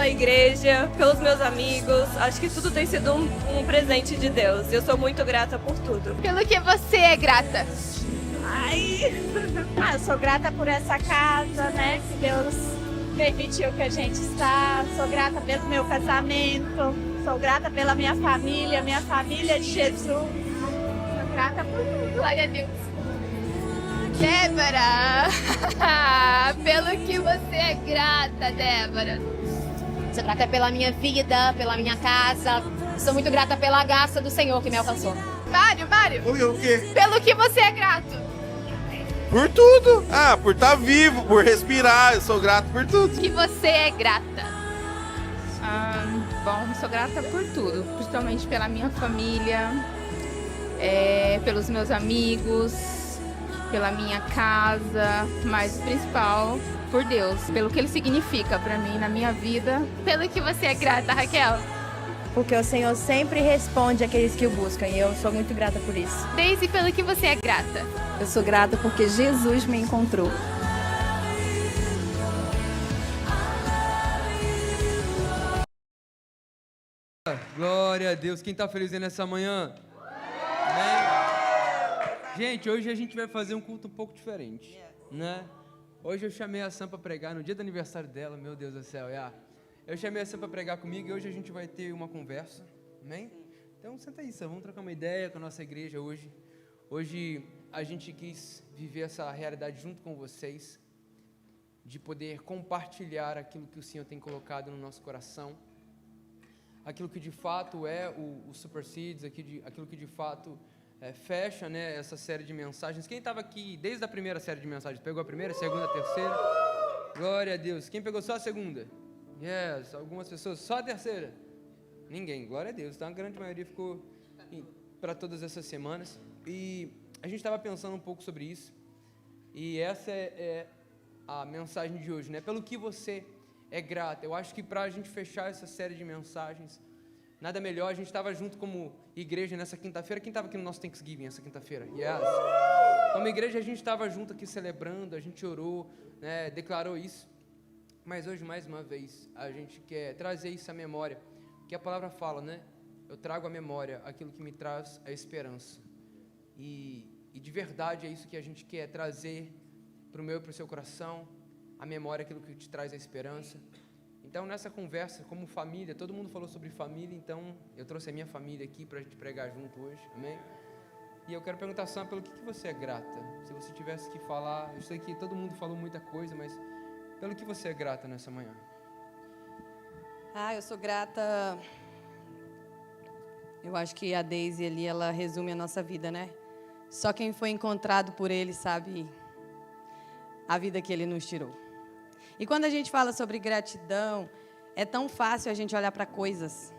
pela igreja, pelos meus amigos. Acho que tudo tem sido um presente de Deus. Eu sou muito grata por tudo. Pelo que você é grata? Eu sou grata por essa casa, né? Que Deus permitiu que a gente está. Sou grata pelo meu casamento. Sou grata pela minha família de Jesus. Sou grata por tudo. Glória a Deus. Débora! Pelo que você é grata, Débora? Sou grata pela minha vida, pela minha casa. Sou muito grata pela graça do Senhor que me alcançou. Mário! O quê? Pelo que você é grato? Por tudo. Por estar vivo, por respirar. Eu sou grato por tudo. Que você é grata? Bom, sou grata por tudo, principalmente pela minha família, pelos meus amigos, pela minha casa, mas o principal por Deus, pelo que Ele significa para mim na minha vida. Pelo que você é grata, Raquel? Porque o Senhor sempre responde àqueles que o buscam e eu sou muito grata por isso. Daisy, pelo que você é grata? Eu sou grata porque Jesus me encontrou. Glória a Deus. Quem está feliz aí nessa manhã? Amém? Gente, hoje a gente vai fazer um culto um pouco diferente, né? Hoje eu chamei a Sam para pregar no dia do aniversário dela, meu Deus do céu. Eu chamei a Sam para pregar comigo e hoje a gente vai ter uma conversa, amém? Então senta aí, Sam, vamos trocar uma ideia com a nossa igreja hoje. Hoje a gente quis viver essa realidade junto com vocês, de poder compartilhar aquilo que o Senhor tem colocado no nosso coração, aquilo que de fato é o Super Seeds, aquilo que de fato fecha, né, essa série de mensagens. Quem estava aqui desde a primeira série de mensagens? Pegou a primeira, a segunda, a terceira? Glória a Deus. Quem pegou só a segunda? Yes, algumas pessoas. Só a terceira? Ninguém. Glória a Deus. Então a grande maioria ficou para todas essas semanas. E a gente estava pensando um pouco sobre isso. E essa é a mensagem de hoje, né? Pelo que você é grato. Eu acho que para a gente fechar essa série de mensagens, nada melhor. A gente estava junto como igreja nessa quinta-feira. Quem estava aqui no nosso Thanksgiving essa quinta-feira? Yes. Como igreja a gente estava junto aqui celebrando, a gente orou, né, declarou isso. Mas hoje, mais uma vez, a gente quer trazer isso à memória. Que a palavra fala, né? Eu trago à memória aquilo que me traz a esperança. E de verdade é isso que a gente quer trazer para o meu e para o seu coração. A memória, aquilo que te traz a esperança. Então, nessa conversa, como família, todo mundo falou sobre família, então eu trouxe a minha família aqui para a gente pregar junto hoje, amém? E eu quero perguntar, Sam, pelo que você é grata? Se você tivesse que falar, eu sei que todo mundo falou muita coisa, mas pelo que você é grata nessa manhã? Eu sou grata. Eu acho que a Daisy ali, ela resume a nossa vida, né? Só quem foi encontrado por Ele sabe a vida que Ele nos tirou. E quando a gente fala sobre gratidão, é tão fácil a gente olhar para coisas,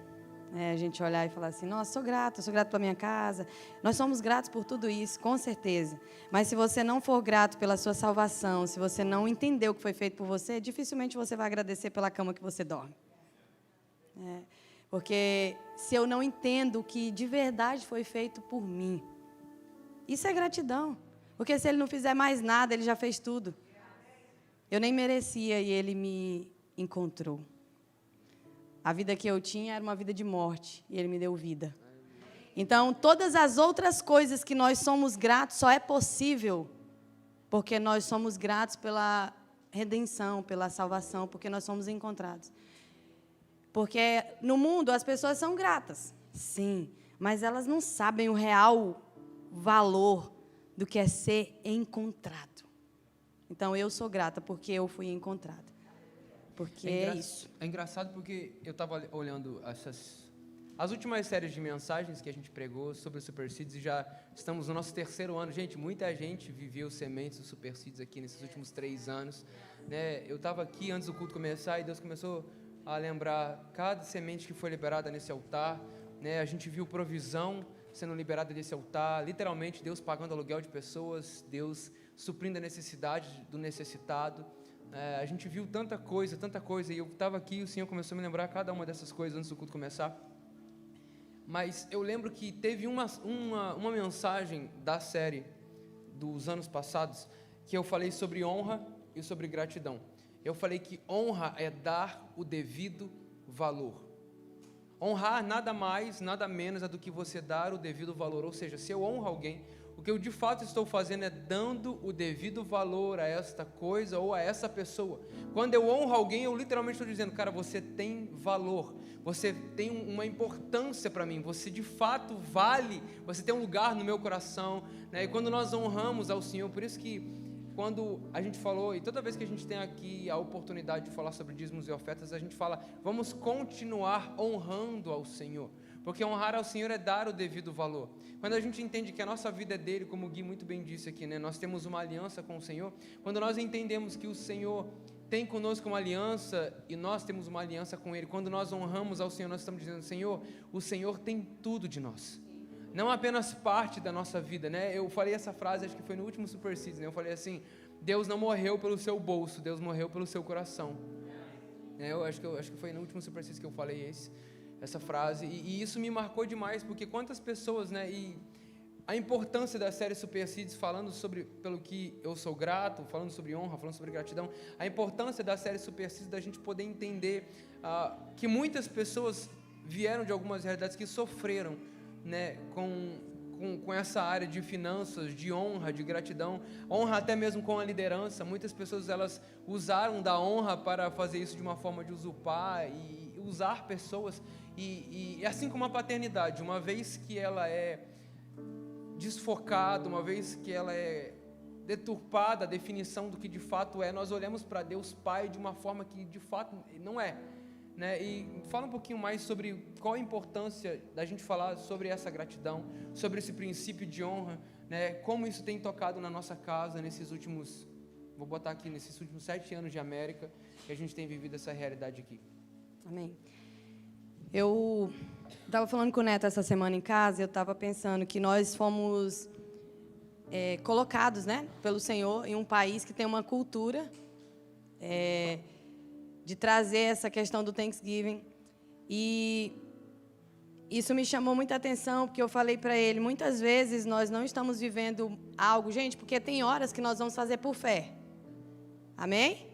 né? A gente olhar e falar assim, nossa, sou grato pela minha casa. Nós somos gratos por tudo isso, com certeza. Mas se você não for grato pela sua salvação, se você não entender o que foi feito por você, dificilmente você vai agradecer pela cama que você dorme. Porque se eu não entendo o que de verdade foi feito por mim, isso é gratidão. Porque se Ele não fizer mais nada, Ele já fez tudo. Eu nem merecia e Ele me encontrou. A vida que eu tinha era uma vida de morte e Ele me deu vida. Então, todas as outras coisas que nós somos gratos só é possível porque nós somos gratos pela redenção, pela salvação, porque nós somos encontrados. Porque no mundo as pessoas são gratas, sim, mas elas não sabem o real valor do que é ser encontrado. Então, eu sou grata porque eu fui encontrada. Porque é isso. É engraçado porque eu estava olhando as últimas séries de mensagens que a gente pregou sobre o Super Seeds e já estamos no nosso terceiro ano. Gente, muita gente viveu sementes do Super Seeds aqui nesses últimos 3 anos. Né? Eu estava aqui antes do culto começar e Deus começou a lembrar cada semente que foi liberada nesse altar. Né? A gente viu provisão sendo liberada desse altar, literalmente Deus pagando aluguel de pessoas, Deus suprindo a necessidade do necessitado. A gente viu tanta coisa, e eu estava aqui e o Senhor começou a me lembrar cada uma dessas coisas antes do culto começar. Mas eu lembro que teve uma mensagem da série dos anos passados que eu falei sobre honra e sobre gratidão. eu falei que honra é dar o devido valor. Honrar nada mais, nada menos é do que você dar o devido valor. Ou seja, se eu honro alguém, o que eu de fato estou fazendo é dando o devido valor a esta coisa ou a essa pessoa. Quando eu honro alguém, eu literalmente estou dizendo, cara, você tem valor, você tem uma importância para mim, você de fato vale, você tem um lugar no meu coração, né? E quando nós honramos ao Senhor, por isso que quando a gente falou, e toda vez que a gente tem aqui a oportunidade de falar sobre dízimos e ofertas, a gente fala, vamos continuar honrando ao Senhor, porque honrar ao Senhor é dar o devido valor. Quando a gente entende que a nossa vida é dele, como o Gui muito bem disse aqui, né? Nós temos uma aliança com o Senhor, quando nós entendemos que o Senhor tem conosco uma aliança e nós temos uma aliança com ele, quando nós honramos ao Senhor, nós estamos dizendo, Senhor, o Senhor tem tudo de nós. Não apenas parte da nossa vida, né? Eu falei essa frase, acho que foi no último Super Seeds, né? Eu falei assim, Deus não morreu pelo seu bolso, Deus morreu pelo seu coração. Eu acho que foi no último Super Seeds que eu falei essa frase, e isso me marcou demais, porque quantas pessoas, né? E a importância da série Super Seeds, falando sobre, pelo que eu sou grato, falando sobre honra, falando sobre gratidão, a importância da série Super Seeds, da gente poder entender que muitas pessoas vieram de algumas realidades que sofreram, né, com essa área de finanças, de honra, de gratidão, honra até mesmo com a liderança. Muitas pessoas, elas usaram da honra para fazer isso de uma forma de usurpar e usar pessoas, e assim como a paternidade, uma vez que ela é desfocada, uma vez que ela é deturpada, a definição do que de fato é, nós olhamos para Deus Pai de uma forma que de fato não é, né? E fala um pouquinho mais sobre qual a importância da gente falar sobre essa gratidão, sobre esse princípio de honra, né? Como isso tem tocado na nossa casa nesses últimos 7 anos de América, que a gente tem vivido essa realidade aqui. Amém. Eu estava falando com o Neto essa semana em casa, eu estava pensando que nós fomos colocados, né, pelo Senhor em um país que tem uma cultura de trazer essa questão do Thanksgiving. E isso me chamou muita atenção, porque eu falei para ele, muitas vezes nós não estamos vivendo algo, gente, porque tem horas que nós vamos fazer por fé. Amém?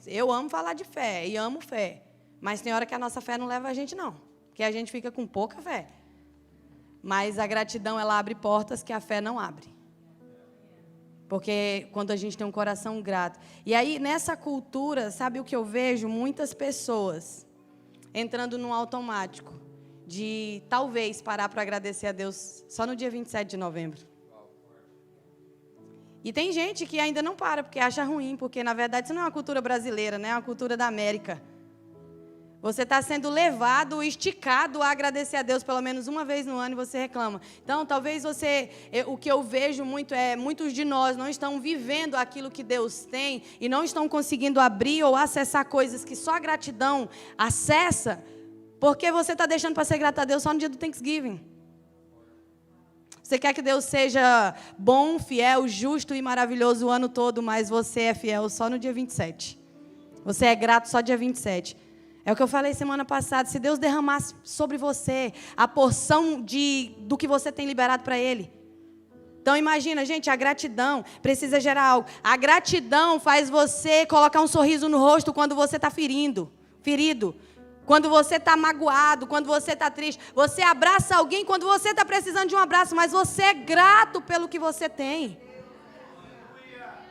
Eu amo falar de fé e amo fé, mas tem hora que a nossa fé não leva a gente, não, porque a gente fica com pouca fé. Mas a gratidão, ela abre portas que a fé não abre. Porque quando a gente tem um coração grato. E aí, nessa cultura, sabe o que eu vejo? Muitas pessoas entrando num automático de talvez parar para agradecer a Deus só no dia 27 de novembro. E tem gente que ainda não para, porque acha ruim, porque, na verdade, isso não é uma cultura brasileira, né? É uma cultura da América. Você está sendo levado, esticado a agradecer a Deus pelo menos uma vez no ano e você reclama. Então, talvez o que eu vejo muito é, muitos de nós não estão vivendo aquilo que Deus tem e não estão conseguindo abrir ou acessar coisas que só a gratidão acessa, porque você está deixando para ser grato a Deus só no dia do Thanksgiving. Você quer que Deus seja bom, fiel, justo e maravilhoso o ano todo, mas você é fiel só no dia 27. Você é grato só dia 27. É o que eu falei semana passada, se Deus derramasse sobre você a porção do que você tem liberado para Ele. Então imagina, gente, a gratidão precisa gerar algo. A gratidão faz você colocar um sorriso no rosto quando você está ferido. Quando você está magoado, quando você está triste. Você abraça alguém quando você está precisando de um abraço, mas você é grato pelo que você tem.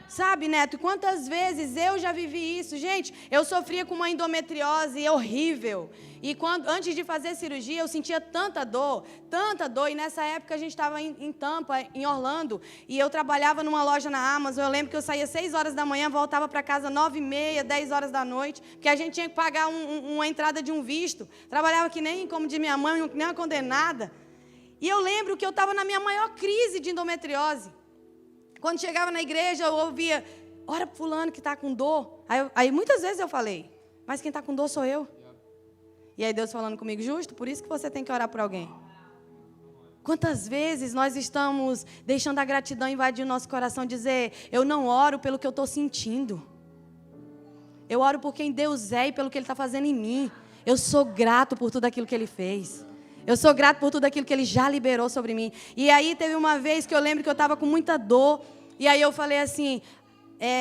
Sabe, Neto, quantas vezes eu já vivi isso? Gente, eu sofria com uma endometriose horrível. E antes de fazer cirurgia, eu sentia tanta dor. E nessa época a gente estava em Tampa, em Orlando, e eu trabalhava numa loja na Amazon. Eu lembro que eu saía 6 horas da manhã, voltava para casa 9h30, 10 horas da noite, porque a gente tinha que pagar uma entrada de um visto. Trabalhava que nem, como diz minha mãe, nem uma condenada. E eu lembro que eu estava na minha maior crise de endometriose. Quando chegava na igreja, eu ouvia, ora para fulano que está com dor. Aí muitas vezes eu falei, mas quem está com dor sou eu. E aí Deus falando comigo, justo, por isso que você tem que orar por alguém. Quantas vezes nós estamos deixando a gratidão invadir o nosso coração, dizer, eu não oro pelo que eu estou sentindo. Eu oro por quem Deus é e pelo que Ele está fazendo em mim. Eu sou grato por tudo aquilo que Ele fez. Eu sou grato por tudo aquilo que Ele já liberou sobre mim. E aí teve uma vez que eu lembro que eu estava com muita dor. E aí eu falei assim,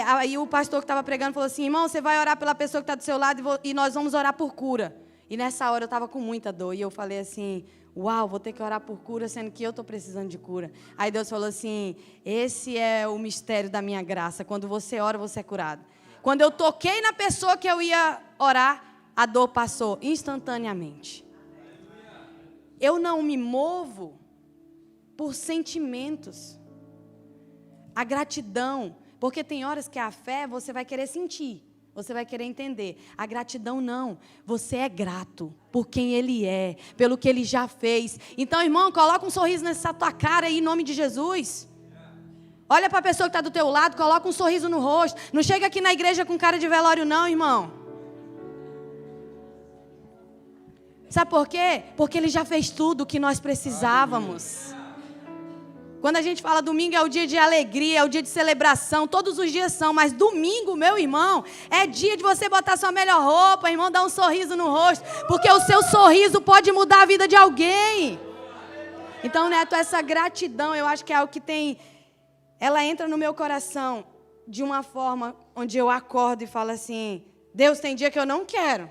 Aí o pastor que estava pregando falou assim, irmão, você vai orar pela pessoa que está do seu lado e nós vamos orar por cura. E nessa hora eu estava com muita dor. E eu falei assim, uau, vou ter que orar por cura, sendo que eu estou precisando de cura. Aí Deus falou assim, esse é o mistério da minha graça. Quando você ora, você é curado. Quando eu toquei na pessoa que eu ia orar, a dor passou instantaneamente. Eu não me movo por sentimentos. A gratidão, porque tem horas que a fé você vai querer sentir, você vai querer entender. A gratidão não, você é grato por quem Ele é, pelo que Ele já fez. Então, irmão, coloca um sorriso nessa tua cara aí, em nome de Jesus. Olha para a pessoa que está do teu lado, coloca um sorriso no rosto. Não chega aqui na igreja com cara de velório não, irmão. Sabe por quê? Porque Ele já fez tudo o que nós precisávamos. Quando a gente fala domingo é o dia de alegria, é o dia de celebração, todos os dias são, mas domingo, meu irmão, é dia de você botar sua melhor roupa, irmão, dar um sorriso no rosto, porque o seu sorriso pode mudar a vida de alguém. Então, Neto, essa gratidão, eu acho que é algo que tem, ela entra no meu coração de uma forma onde eu acordo e falo assim, Deus, tem dia que eu não quero.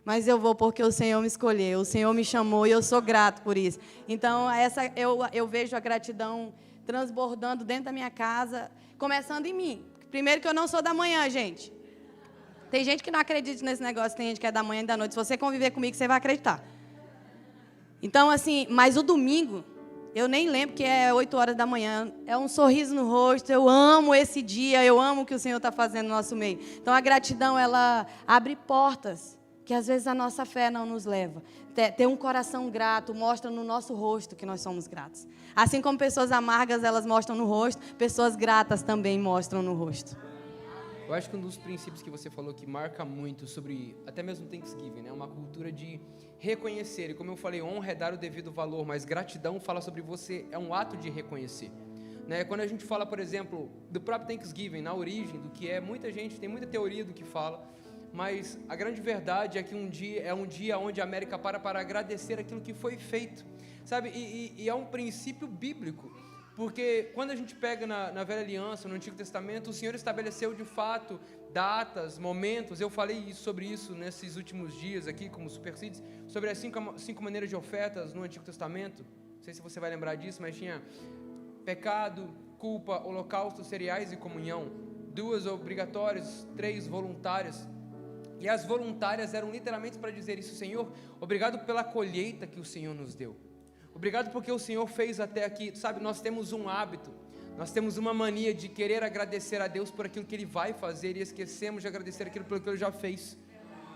Mas eu vou porque o Senhor me escolheu, o Senhor me chamou e eu sou grato por isso. Então, eu vejo a gratidão transbordando dentro da minha casa, começando em mim. Primeiro que eu não sou da manhã, gente. Tem gente que não acredita nesse negócio, tem gente que é da manhã e da noite. Se você conviver comigo, você vai acreditar. Então, assim, mas o domingo, eu nem lembro que é 8 horas da manhã. É um sorriso no rosto, eu amo esse dia, eu amo o que o Senhor está fazendo no nosso meio. Então, a gratidão, ela abre portas que às vezes a nossa fé não nos leva. Ter um coração grato mostra no nosso rosto que nós somos gratos. Assim como pessoas amargas, elas mostram no rosto, pessoas gratas também mostram no rosto. Eu acho que um dos princípios que você falou que marca muito sobre, até mesmo Thanksgiving, né? Uma cultura de reconhecer. E como eu falei, honra é dar o devido valor, mas gratidão fala sobre você, é um ato de reconhecer. Né? Quando a gente fala, por exemplo, do próprio Thanksgiving, na origem do que é, muita gente tem muita teoria do que fala, mas a grande verdade é que um dia onde a América para agradecer aquilo que foi feito, sabe? E é um princípio bíblico, porque quando a gente pega na Velha Aliança, no Antigo Testamento, o Senhor estabeleceu de fato datas, momentos. Eu falei sobre isso nesses últimos dias aqui, como Super Seeds, sobre as cinco maneiras de ofertas no Antigo Testamento. Não sei se você vai lembrar disso, mas tinha pecado, culpa, holocausto, cereais e comunhão. 2 obrigatórias, 3 voluntárias. E as voluntárias eram literalmente para dizer isso, Senhor, obrigado pela colheita que o Senhor nos deu. Obrigado porque o Senhor fez até aqui. Sabe, nós temos um hábito, nós temos uma mania de querer agradecer a Deus por aquilo que Ele vai fazer e esquecemos de agradecer aquilo pelo que Ele já fez.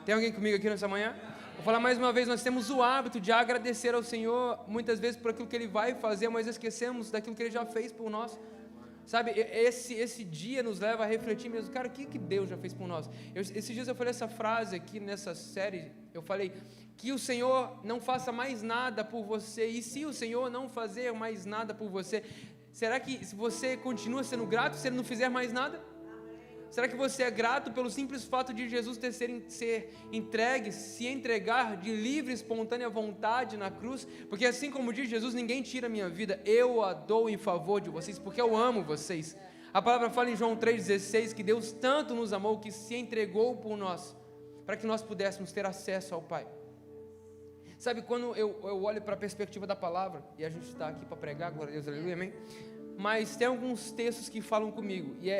Tem alguém comigo aqui nessa manhã? Vou falar mais uma vez, nós temos o hábito de agradecer ao Senhor muitas vezes por aquilo que Ele vai fazer, mas esquecemos daquilo que Ele já fez por nós. Sabe, esse dia nos leva a refletir mesmo, cara, o que Deus já fez por nós? Esses dias eu falei essa frase aqui nessa série, eu falei que o Senhor não faça mais nada por você, e se o Senhor não fazer mais nada por você, será que você continua sendo grato se Ele não fizer mais nada? Será que você é grato pelo simples fato de Jesus ser entregue, se entregar de livre e espontânea vontade na cruz? Porque assim como diz Jesus, ninguém tira a minha vida, eu a dou em favor de vocês, porque eu amo vocês. A palavra fala em João 3,16 que Deus tanto nos amou que se entregou por nós, para que nós pudéssemos ter acesso ao Pai. Sabe, quando eu olho para a perspectiva da palavra, e a gente está aqui para pregar, glória a Deus, aleluia, amém? Mas tem alguns textos que falam comigo, e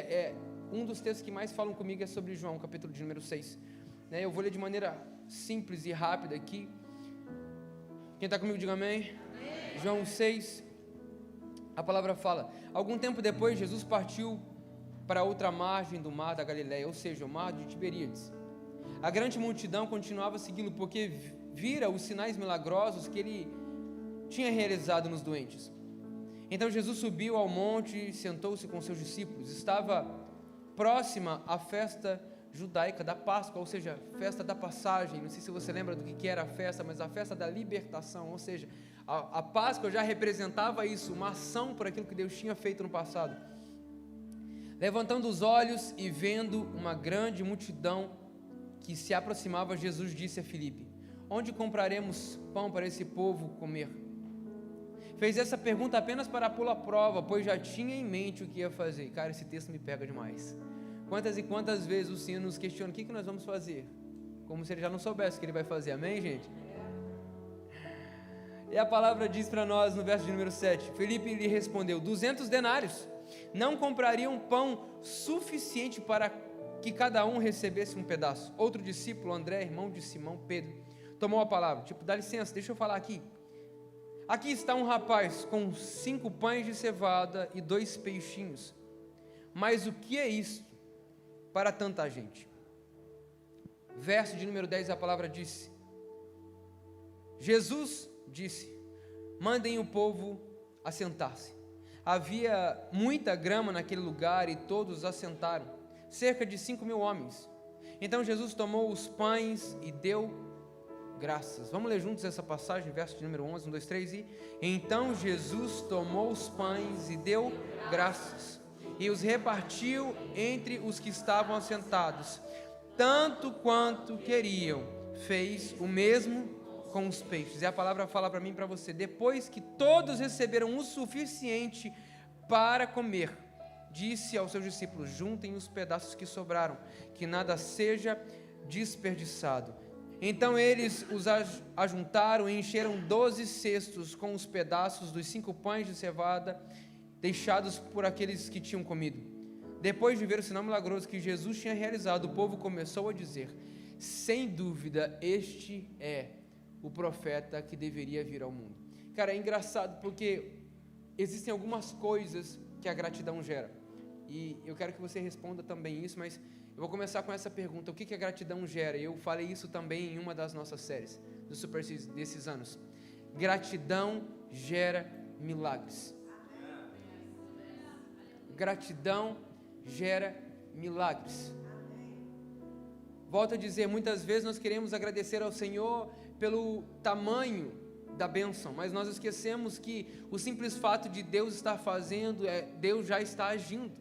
um dos textos que mais falam comigo é sobre João, capítulo de número 6. Eu vou ler de maneira simples e rápida aqui. Quem está comigo, diga amém. Amém. João 6, a palavra fala: algum tempo depois, Jesus partiu para outra margem do mar da Galileia, ou seja, o mar de Tiberíades. A grande multidão continuava a segui-lo, porque vira os sinais milagrosos que ele tinha realizado nos doentes. Então Jesus subiu ao monte e sentou-se com seus discípulos. Estava próxima à festa judaica da Páscoa, ou seja, festa da passagem. Não sei se você lembra do que era a festa, mas a festa da libertação, ou seja, a Páscoa já representava isso, uma ação por aquilo que Deus tinha feito no passado. Levantando os olhos e vendo uma grande multidão que se aproximava, Jesus disse a Filipe: onde compraremos pão para esse povo comer? fez essa pergunta apenas para pô-lo à prova, pois já tinha em mente o que ia fazer. Cara, esse texto me pega demais. Quantas e quantas vezes o Senhor nos questiona, o que nós vamos fazer? Como se Ele já não soubesse o que Ele vai fazer, amém, gente? E a palavra diz para nós no verso de número 7, Felipe lhe respondeu, 200 denários, não comprariam pão suficiente para que cada um recebesse um pedaço. Outro discípulo, André, irmão de Simão Pedro, tomou a palavra, dá licença, deixa eu falar aqui. Aqui está um rapaz com 5 pães de cevada e 2 peixinhos, mas o que é isso para tanta gente? Verso de número 10, a palavra disse, Jesus disse, mandem o povo assentar-se. Havia muita grama naquele lugar e todos assentaram, cerca de 5.000 homens. Então Jesus tomou os pães e deu graças. Vamos ler juntos essa passagem, verso de número 11, 1, 2, 3 e... Então Jesus tomou os pães e deu graças, e os repartiu entre os que estavam assentados, tanto quanto queriam. Fez o mesmo com os peixes. E a palavra fala para mim e para você, depois que todos receberam o suficiente para comer, disse aos seus discípulos, juntem os pedaços que sobraram, que nada seja desperdiçado. Então eles os ajuntaram e encheram 12 cestos com os pedaços dos 5 pães de cevada, deixados por aqueles que tinham comido. Depois de ver o sinal milagroso que Jesus tinha realizado, o povo começou a dizer, sem dúvida, este é o profeta que deveria vir ao mundo. Cara, é engraçado porque existem algumas coisas que a gratidão gera. E eu quero que você responda também isso, mas eu vou começar com essa pergunta, o que a gratidão gera? Eu falei isso também em uma das nossas séries, do Super desses anos. Gratidão gera milagres. Gratidão gera milagres. Volto a dizer, muitas vezes nós queremos agradecer ao Senhor pelo tamanho da bênção, mas nós esquecemos que o simples fato de Deus estar fazendo, Deus já está agindo.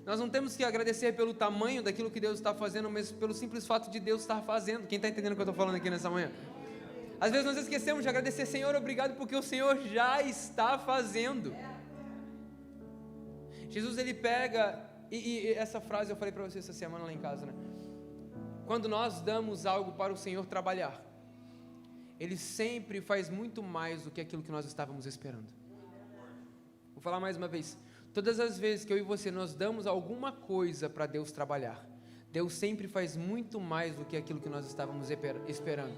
Nós não temos que agradecer pelo tamanho daquilo que Deus está fazendo, mas pelo simples fato de Deus estar fazendo. Quem está entendendo o que eu estou falando aqui nessa manhã? Às vezes nós esquecemos de agradecer, Senhor, obrigado porque o Senhor já está fazendo. Jesus, ele pega, e essa frase eu falei para você essa semana lá em casa, né? Quando nós damos algo para o Senhor trabalhar, Ele sempre faz muito mais do que aquilo que nós estávamos esperando. Vou falar mais uma vez. Todas as vezes que eu e você nós damos alguma coisa para Deus trabalhar, Deus sempre faz muito mais do que aquilo que nós estávamos esperando.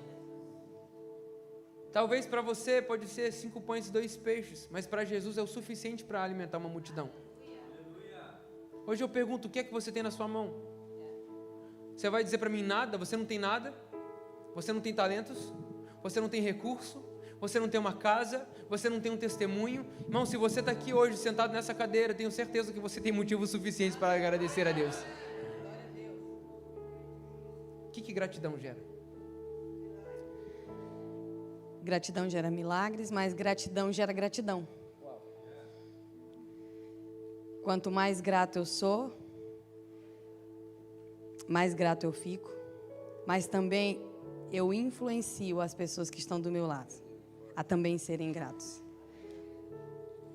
Talvez para você pode ser 5 pães e 2 peixes, mas para Jesus é o suficiente para alimentar uma multidão. Hoje eu pergunto, o que é que você tem na sua mão? Você vai dizer para mim nada? Você não tem nada? Você não tem talentos? Você não tem recurso? Você não tem uma casa? Você não tem um testemunho? Irmão, se você está aqui hoje sentado nessa cadeira, tenho certeza que você tem motivos suficientes para agradecer a Deus. O que gratidão gera? Gratidão gera milagres, mas gratidão gera gratidão. Quanto mais grato eu sou, mais grato eu fico, mas também eu influencio as pessoas que estão do meu lado a também serem gratos.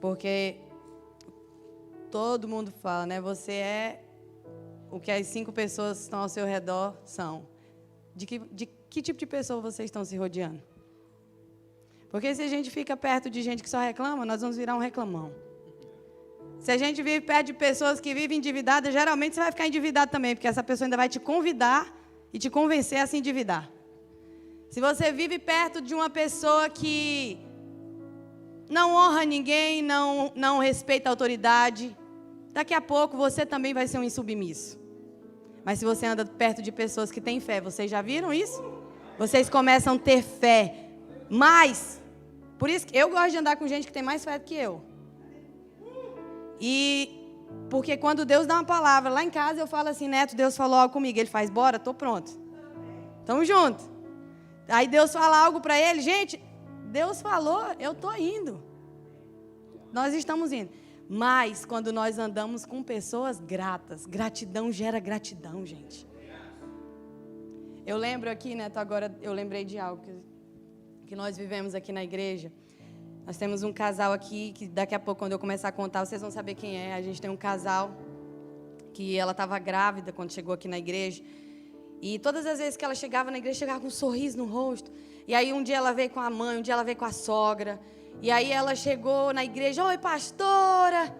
Porque todo mundo fala, né? Você é o que as 5 pessoas que estão ao seu redor são. De que tipo de pessoa vocês estão se rodeando? Porque se a gente fica perto de gente que só reclama, nós vamos virar um reclamão. Se a gente vive perto de pessoas que vivem endividadas, geralmente você vai ficar endividado também, porque essa pessoa ainda vai te convidar e te convencer a se endividar. Se você vive perto de uma pessoa que não honra ninguém, não respeita a autoridade, daqui a pouco você também vai ser um insubmisso. Mas se você anda perto de pessoas que têm fé, vocês já viram isso? Vocês começam a ter fé. Mas, por isso que eu gosto de andar com gente que tem mais fé do que eu. E porque quando Deus dá uma palavra, lá em casa eu falo assim, Neto, Deus falou algo comigo. Ele faz, bora, tô pronto. Tamo junto. Aí Deus fala algo para ele, gente, Deus falou, eu tô indo. Nós estamos indo. Mas quando nós andamos com pessoas gratas, gratidão gera gratidão, gente. Eu lembro aqui, Neto, agora eu lembrei de algo que nós vivemos aqui na igreja. Nós temos um casal aqui, que daqui a pouco, quando eu começar a contar, vocês vão saber quem é. A gente tem um casal que ela estava grávida quando chegou aqui na igreja. E todas as vezes que ela chegava na igreja, chegava com um sorriso no rosto. E aí um dia ela veio com a mãe, um dia ela veio com a sogra. E aí ela chegou na igreja, oi pastora,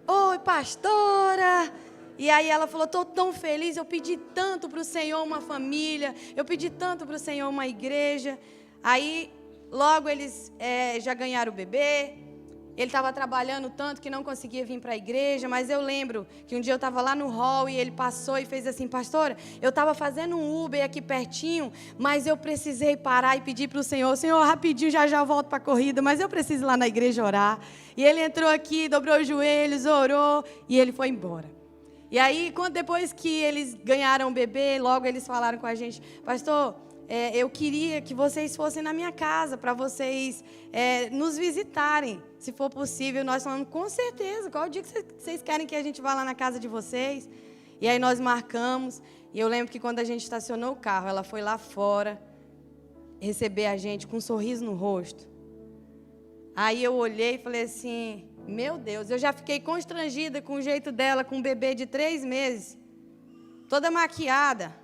oi pastora. E aí ela falou, estou tão feliz, eu pedi tanto para o Senhor uma família, eu pedi tanto para o Senhor uma igreja. Aí logo eles já ganharam o bebê. Ele estava trabalhando tanto que não conseguia vir para a igreja, mas eu lembro que um dia eu estava lá no hall e ele passou e fez assim, pastora, eu estava fazendo um Uber aqui pertinho, mas eu precisei parar e pedir para o Senhor, rapidinho, já eu volto para a corrida, mas eu preciso ir lá na igreja orar. E ele entrou aqui, dobrou os joelhos, orou e ele foi embora. E aí, depois que eles ganharam o bebê, logo eles falaram com a gente, pastor, eu queria que vocês fossem na minha casa, para vocês nos visitarem, se for possível. Nós falamos, com certeza, qual o dia que vocês querem que a gente vá lá na casa de vocês? E aí nós marcamos, e eu lembro que quando a gente estacionou o carro, ela foi lá fora receber a gente com um sorriso no rosto. Aí eu olhei e falei assim, meu Deus, eu já fiquei constrangida com o jeito dela, com um bebê de 3 meses, toda maquiada.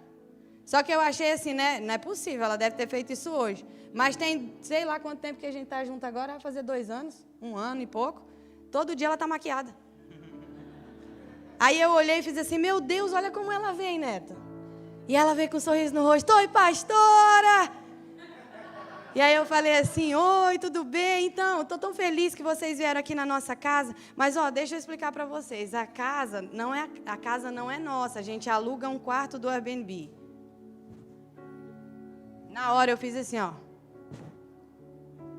Só que eu achei assim, né? Não é possível, ela deve ter feito isso hoje. Mas tem, sei lá quanto tempo que a gente está junto agora, vai fazer 2 anos, 1 ano e pouco. Todo dia ela está maquiada. Aí eu olhei e fiz assim, meu Deus, olha como ela vem, Neto. E ela veio com um sorriso no rosto, oi, pastora! E aí eu falei assim, oi, tudo bem? Então, estou tão feliz que vocês vieram aqui na nossa casa. Mas, deixa eu explicar para vocês. A casa não é nossa, a gente aluga um quarto do Airbnb. Na hora eu fiz assim,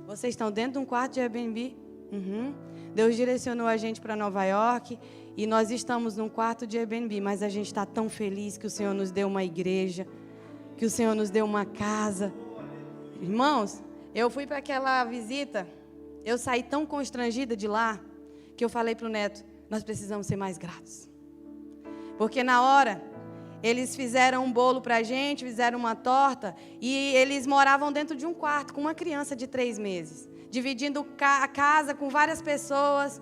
vocês estão dentro de um quarto de Airbnb? Uhum. Deus direcionou a gente para Nova York e nós estamos num quarto de Airbnb, mas a gente está tão feliz que o Senhor nos deu uma igreja, que o Senhor nos deu uma casa. Irmãos, eu fui para aquela visita, eu saí tão constrangida de lá, que eu falei para o Neto, nós precisamos ser mais gratos. Porque na hora, eles fizeram um bolo para a gente, fizeram uma torta, e eles moravam dentro de um quarto com uma criança de 3 meses, dividindo a casa com várias pessoas.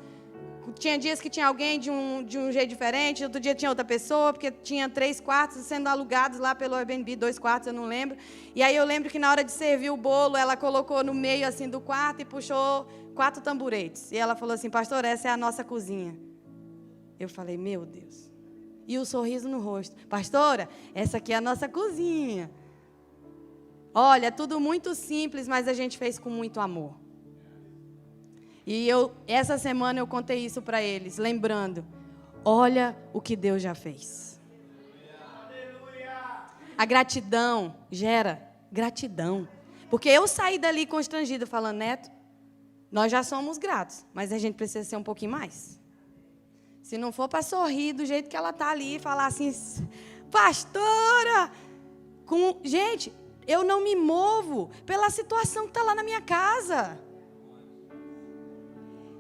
Tinha dias que tinha alguém de um jeito diferente, outro dia tinha outra pessoa, porque tinha 3 quartos sendo alugados lá pelo Airbnb, 2 quartos, eu não lembro. E aí eu lembro que na hora de servir o bolo, ela colocou no meio assim do quarto e puxou 4 tamburetes. E ela falou assim, pastor, essa é a nossa cozinha. Eu falei, meu Deus. E o sorriso no rosto. Pastora, essa aqui é a nossa cozinha. Olha, é tudo muito simples, mas a gente fez com muito amor. E essa semana eu contei isso para eles, lembrando, olha o que Deus já fez. A gratidão gera gratidão. Porque eu saí dali constrangida, falando, Neto, nós já somos gratos, mas a gente precisa ser um pouquinho mais. Se não for para sorrir do jeito que ela está ali e falar assim, pastora, gente, eu não me movo pela situação que está lá na minha casa.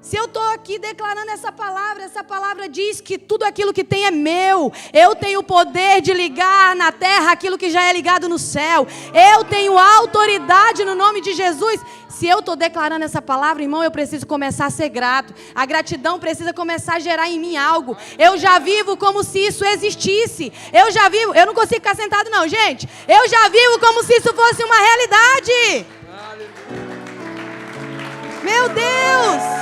Se eu estou aqui declarando essa palavra diz que tudo aquilo que tem é meu. Eu tenho o poder de ligar na terra aquilo que já é ligado no céu. Eu tenho autoridade no nome de Jesus. Se eu estou declarando essa palavra, irmão, eu preciso começar a ser grato. A gratidão precisa começar a gerar em mim algo. Eu já vivo como se isso existisse. Eu não consigo ficar sentado não, gente. Eu já vivo como se isso fosse uma realidade. Meu Deus!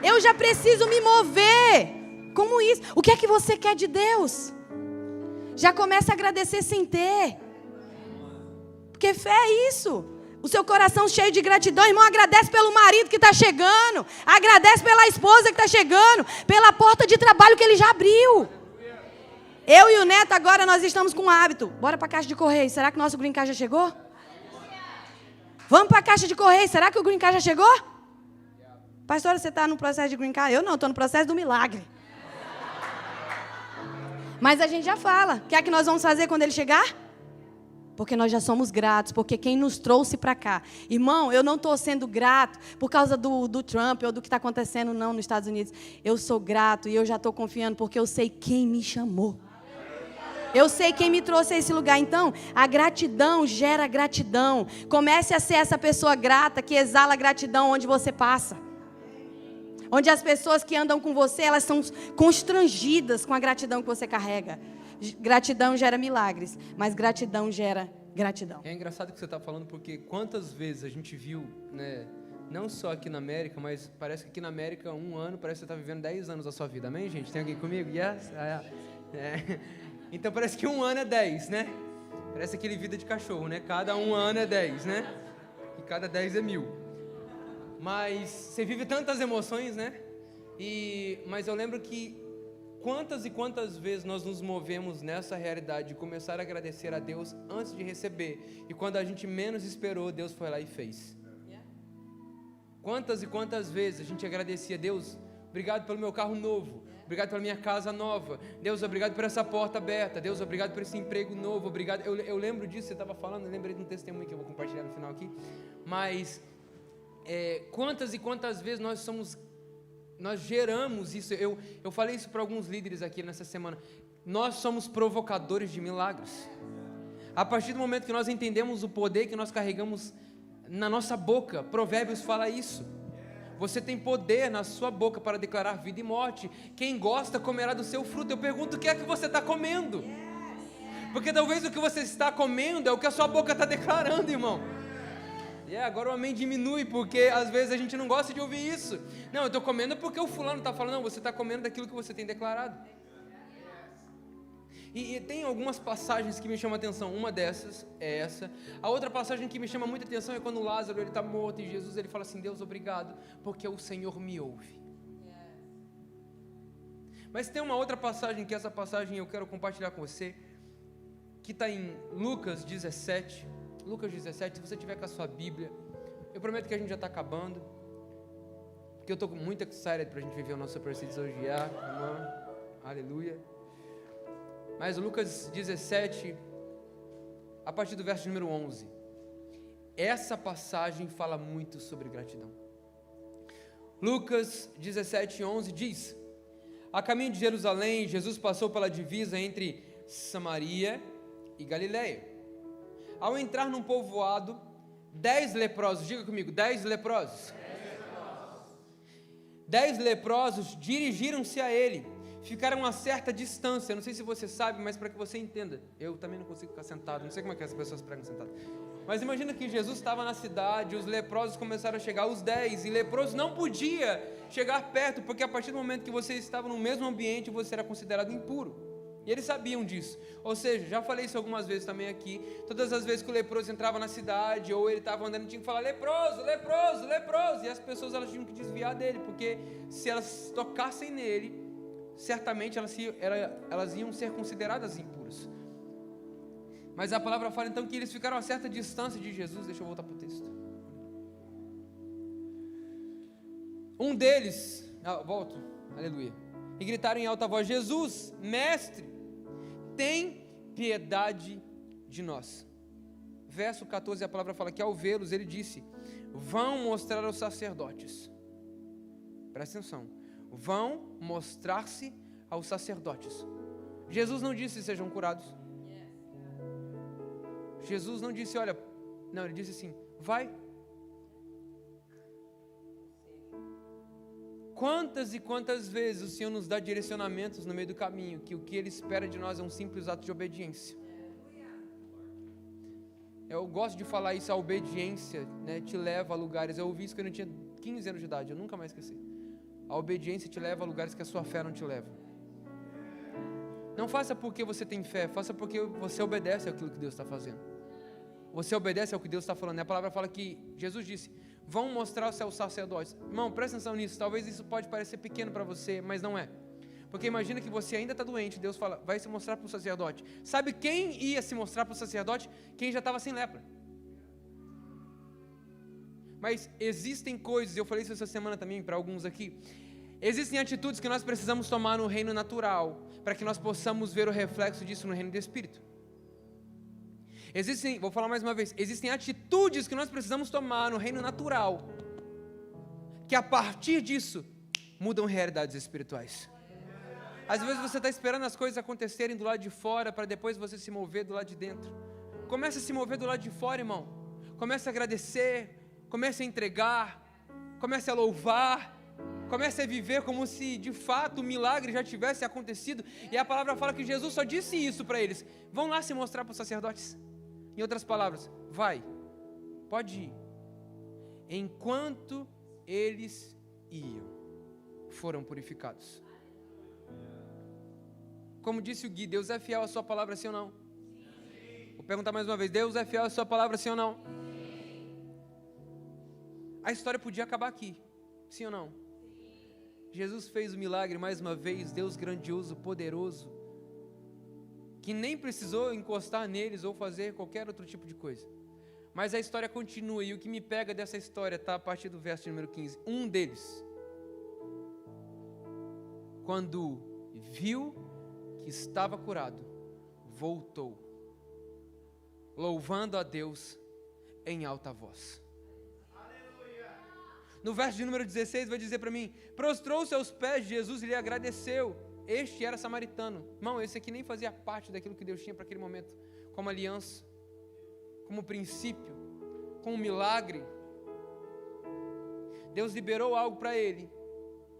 Eu já preciso me mover. Como isso? O que é que você quer de Deus? Já começa a agradecer sem ter. Porque fé é isso. O seu coração cheio de gratidão, irmão, agradece pelo marido que está chegando. Agradece pela esposa que está chegando. Pela porta de trabalho que ele já abriu. Eu e o Neto agora nós estamos com um hábito. Bora para a caixa de correio. Será que o nosso green card já chegou? Vamos para a caixa de correio. Será que o green card já chegou? Pastora, você está no processo de green card? Eu não, estou no processo do milagre. Mas a gente já fala. O que é que nós vamos fazer quando ele chegar? Porque nós já somos gratos, porque quem nos trouxe para cá. Irmão, eu não estou sendo grato por causa do Trump ou do que está acontecendo não nos Estados Unidos. Eu sou grato e eu já estou confiando porque eu sei quem me chamou. Eu sei quem me trouxe a esse lugar. Então, a gratidão gera gratidão. Comece a ser essa pessoa grata que exala gratidão onde você passa. Onde as pessoas que andam com você, elas são constrangidas com a gratidão que você carrega. Gratidão gera milagres, mas gratidão gera gratidão. É engraçado que você está falando, porque quantas vezes a gente viu, né, não só aqui na América, mas parece que aqui na América, 1 ano, parece que você está vivendo 10 anos da sua vida. Amém, gente? Tem alguém comigo? Yes? Então parece que 1 ano é 10, né? Parece aquele vida de cachorro, né? Cada 1 ano é 10, né? E cada 10 é 1000. Mas você vive tantas emoções, né? Mas eu lembro que quantas e quantas vezes nós nos movemos nessa realidade de começar a agradecer a Deus antes de receber. E quando a gente menos esperou, Deus foi lá e fez. Quantas e quantas vezes a gente agradecia a Deus, obrigado pelo meu carro novo, obrigado pela minha casa nova, Deus, obrigado por essa porta aberta, Deus, obrigado por esse emprego novo, obrigado. Eu lembro disso, você estava falando, eu lembrei de um testemunho que eu vou compartilhar no final aqui, mas quantas e quantas vezes nós geramos isso. Eu falei isso para alguns líderes aqui nessa semana. Nós somos provocadores de milagres. A partir do momento que nós entendemos o poder que nós carregamos na nossa boca, Provérbios fala isso. Você tem poder na sua boca para declarar vida e morte. Quem gosta comerá do seu fruto. Eu pergunto, o que é que você está comendo? Porque talvez o que você está comendo é o que a sua boca está declarando, irmão. Agora o amém diminui, porque às vezes a gente não gosta de ouvir isso. Não, eu estou comendo porque o fulano está falando. Não, você está comendo daquilo que você tem declarado. E tem algumas passagens que me chamam a atenção. Uma dessas é essa. A outra passagem que me chama muita atenção é quando Lázaro está morto e Jesus ele fala assim, Deus, obrigado, porque o Senhor me ouve. Mas tem uma outra passagem, que essa passagem eu quero compartilhar com você, que está em Lucas 17. Lucas 17, se você tiver com a sua Bíblia, eu prometo que a gente já está acabando, porque eu estou muito excited para a gente viver o nosso Super Seeds hoje, irmão, aleluia. Mas Lucas 17, a partir do verso número 11, essa passagem fala muito sobre gratidão. Lucas 17, 11 diz, a caminho de Jerusalém, Jesus passou pela divisa entre Samaria e Galileia. Ao entrar num povoado, 10 leprosos, diga comigo, 10 leprosos. 10 leprosos dirigiram-se a ele, ficaram a certa distância, não sei se você sabe, mas para que você entenda, eu também não consigo ficar sentado, não sei como é que as pessoas pregam sentadas, mas imagina que Jesus estava na cidade, os leprosos começaram a chegar, os 10, e leprosos não podia chegar perto, porque a partir do momento que você estava no mesmo ambiente, você era considerado impuro. E eles sabiam disso. Ou seja, já falei isso algumas vezes também aqui. Todas as vezes que o leproso entrava na cidade, ou ele estava andando, tinha que falar leproso, leproso, leproso. E as pessoas elas tinham que desviar dele, porque se elas tocassem nele, certamente elas iam ser consideradas impuras. Mas a palavra fala então que eles ficaram a certa distância de Jesus. Deixa eu voltar para o texto. Um deles, volto, aleluia. E gritaram em alta voz, Jesus, mestre, tem piedade de nós. Verso 14, a palavra fala que ao vê-los, ele disse, vão mostrar aos sacerdotes. Presta atenção. Vão mostrar-se aos sacerdotes. Jesus não disse sejam curados. Jesus não disse, olha, não, ele disse assim, vai. Quantas e quantas vezes o Senhor nos dá direcionamentos no meio do caminho, que o que Ele espera de nós é um simples ato de obediência. Eu gosto de falar isso, a obediência, né, te leva a lugares, eu ouvi isso quando eu tinha 15 anos de idade, eu nunca mais esqueci. A obediência te leva a lugares que a sua fé não te leva. Não faça porque você tem fé, faça porque você obedece àquilo que Deus está fazendo. Você obedece ao que Deus está falando. A palavra fala que Jesus disse, vão mostrar-se aos sacerdotes. Irmão, presta atenção nisso. Talvez isso pode parecer pequeno para você, mas não é. Porque imagina que você ainda está doente. Deus fala, vai se mostrar para o sacerdote. Sabe quem ia se mostrar para o sacerdote? Quem já estava sem lepra. Mas existem coisas, eu falei isso essa semana também para alguns aqui. Existem atitudes que nós precisamos tomar no reino natural, para que nós possamos ver o reflexo disso no reino do Espírito. Vou falar mais uma vez, existem atitudes que nós precisamos tomar no reino natural, que a partir disso, mudam realidades espirituais. Às vezes você está esperando as coisas acontecerem do lado de fora para depois você se mover do lado de dentro. Comece a se mover do lado de fora, irmão. Comece a agradecer, comece a entregar, comece a louvar, comece a viver como se de fato o milagre já tivesse acontecido. E a palavra fala que Jesus só disse isso para eles: vão lá se mostrar para os sacerdotes. Em outras palavras, vai, pode ir. Enquanto eles iam, foram purificados. Como disse o Gui, Deus é fiel à sua palavra, sim ou não? Sim. Vou perguntar mais uma vez, Deus é fiel à sua palavra, sim ou não? Sim. A história podia acabar aqui, sim ou não? Sim. Jesus fez o milagre mais uma vez, Deus grandioso, poderoso, que nem precisou encostar neles ou fazer qualquer outro tipo de coisa. Mas a história continua, e o que me pega dessa história está a partir do verso número 15. Um deles, quando viu que estava curado, voltou, louvando a Deus em alta voz. Aleluia. No verso de número 16 vai dizer para mim: prostrou-se aos pés de Jesus e lhe agradeceu. Este era samaritano. Irmão, esse aqui nem fazia parte daquilo que Deus tinha para aquele momento, como aliança, como princípio, como milagre. Deus liberou algo para ele,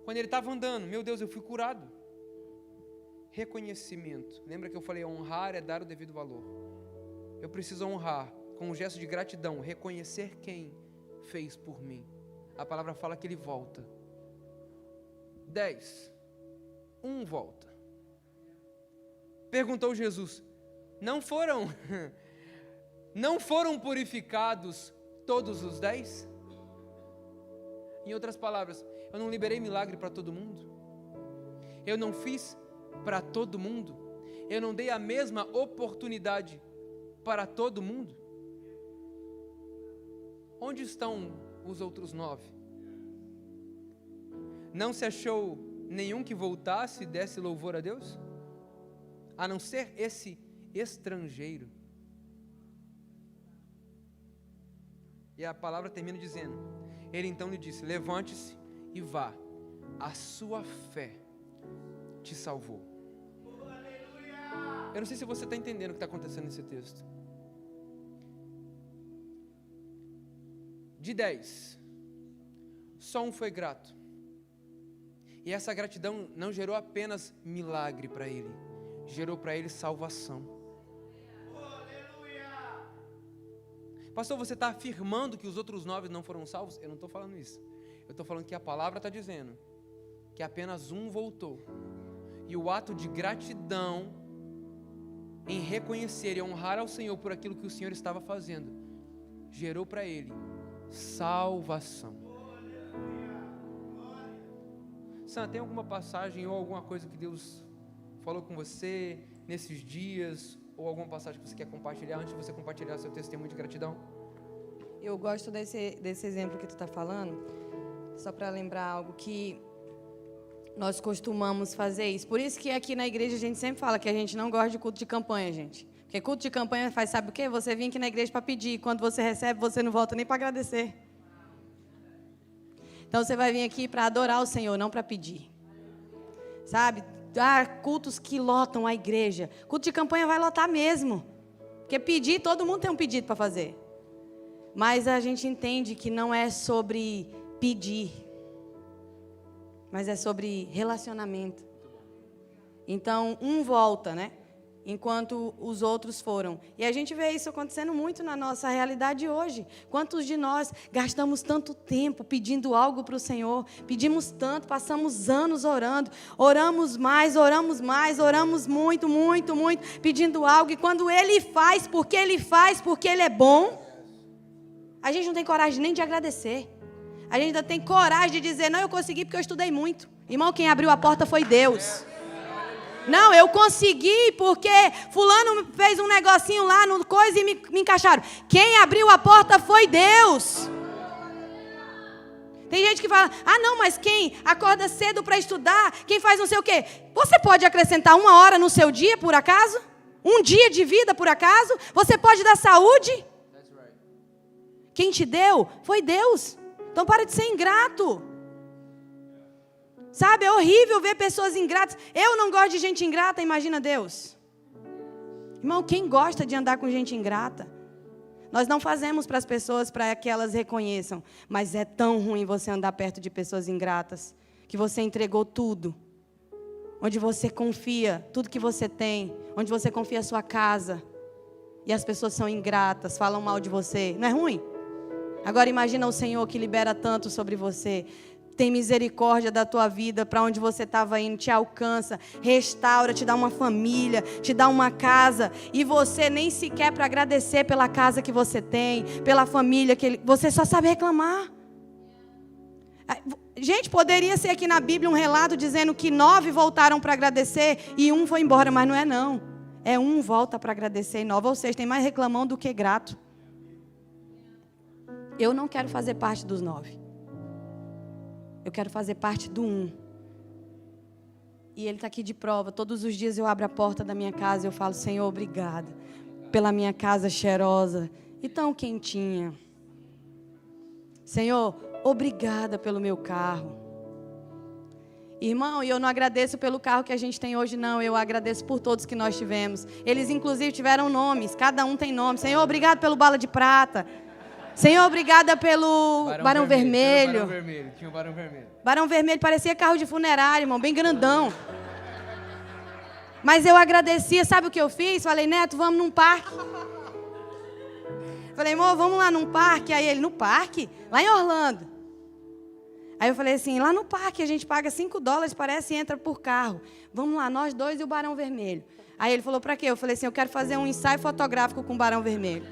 quando ele estava andando. Meu Deus, eu fui curado. Reconhecimento. Lembra que eu falei, honrar é dar o devido valor. Eu preciso honrar com um gesto de gratidão, reconhecer quem fez por mim. A palavra fala que ele volta. 10. Volta. Perguntou Jesus: não foram purificados todos os 10? Em outras palavras, eu não liberei milagre para todo mundo? Eu não fiz para todo mundo? Eu não dei a mesma oportunidade para todo mundo? Onde estão os outros 9? Não se achou nenhum que voltasse e desse louvor a Deus? A não ser esse estrangeiro. E a palavra termina dizendo: ele então lhe disse: levante-se e vá, a sua fé te salvou. Eu não sei se você está entendendo o que está acontecendo nesse texto. De 10, só um foi grato. E essa gratidão não gerou apenas milagre para ele, gerou para ele salvação. Pastor, você está afirmando que os outros 9 não foram salvos? Eu não estou falando isso. Eu estou falando que a palavra está dizendo que apenas um voltou. E o ato de gratidão em reconhecer e honrar ao Senhor por aquilo que o Senhor estava fazendo, gerou para ele salvação. Sam, tem alguma passagem ou alguma coisa que Deus falou com você nesses dias, ou alguma passagem que você quer compartilhar antes de você compartilhar seu testemunho de gratidão? Eu gosto desse exemplo que tu está falando, só para lembrar algo que nós costumamos fazer isso. Por isso que aqui na igreja a gente sempre fala que a gente não gosta de culto de campanha, gente. Porque culto de campanha faz, sabe o quê? Você vem aqui na igreja para pedir, e quando você recebe, você não volta nem para agradecer. Então você vai vir aqui para adorar o Senhor, não para pedir. Sabe? Cultos que lotam a igreja. Culto de campanha vai lotar mesmo. Porque pedir, todo mundo tem um pedido para fazer. Mas a gente entende que não é sobre pedir, mas é sobre relacionamento. Então, um volta, né? Enquanto os outros foram. E a gente vê isso acontecendo muito na nossa realidade hoje. Quantos de nós gastamos tanto tempo pedindo algo para o Senhor? Pedimos tanto, passamos anos orando. Oramos mais, oramos muito, pedindo algo. E quando Ele faz, porque Ele é bom, a gente não tem coragem nem de agradecer. A gente ainda tem coragem de dizer, não, eu consegui porque eu estudei muito. Irmão, quem abriu a porta foi Deus. Não, eu consegui porque fulano fez um negocinho lá no coisa e me encaixaram. Quem abriu a porta foi Deus. Tem gente que fala, não, mas quem acorda cedo para estudar, quem faz não sei o quê. Você pode acrescentar 1 hora no seu dia, por acaso? Um dia de vida, por acaso? Você pode dar saúde? Quem te deu foi Deus. Então para de ser ingrato. Sabe, é horrível ver pessoas ingratas. Eu não gosto de gente ingrata, imagina Deus. Irmão, quem gosta de andar com gente ingrata? Nós não fazemos para as pessoas para que elas reconheçam. Mas é tão ruim você andar perto de pessoas ingratas, que você entregou tudo. Onde você confia tudo que você tem. Onde você confia a sua casa. E as pessoas são ingratas, falam mal de você. Não é ruim? Agora imagina o Senhor que libera tanto sobre você. Tem misericórdia da tua vida, para onde você estava indo, te alcança, restaura, te dá uma família, te dá uma casa, e você nem sequer para agradecer pela casa que você tem, pela família você só sabe reclamar. Gente, poderia ser aqui na Bíblia um relato dizendo que 9 voltaram para agradecer e 1 foi embora, mas não é não. É 1 volta para agradecer e 9, ou seja, tem mais reclamão do que grato. Eu não quero fazer parte dos 9. Eu quero fazer parte do 1. E Ele está aqui de prova. Todos os dias eu abro a porta da minha casa e eu falo, Senhor, obrigada pela minha casa cheirosa e tão quentinha. Senhor, obrigada pelo meu carro. Irmão, e eu não agradeço pelo carro que a gente tem hoje, não. Eu agradeço por todos que nós tivemos. Eles, inclusive, tiveram nomes. Cada um tem nome. Senhor, obrigado pelo Bala de Prata. Senhor, obrigada pelo Barão Vermelho. Tinha o Barão Vermelho. Barão Vermelho parecia carro de funerário, irmão, bem grandão. Mas eu agradecia, sabe o que eu fiz? Falei, Neto, vamos num parque. Falei, amor, vamos lá num parque. Aí ele, no parque? Lá em Orlando. Aí eu falei assim, lá no parque a gente paga $5, parece, e entra por carro. Vamos lá, nós 2 e o Barão Vermelho. Aí ele falou, pra quê? Eu falei assim, eu quero fazer um ensaio fotográfico com o Barão Vermelho.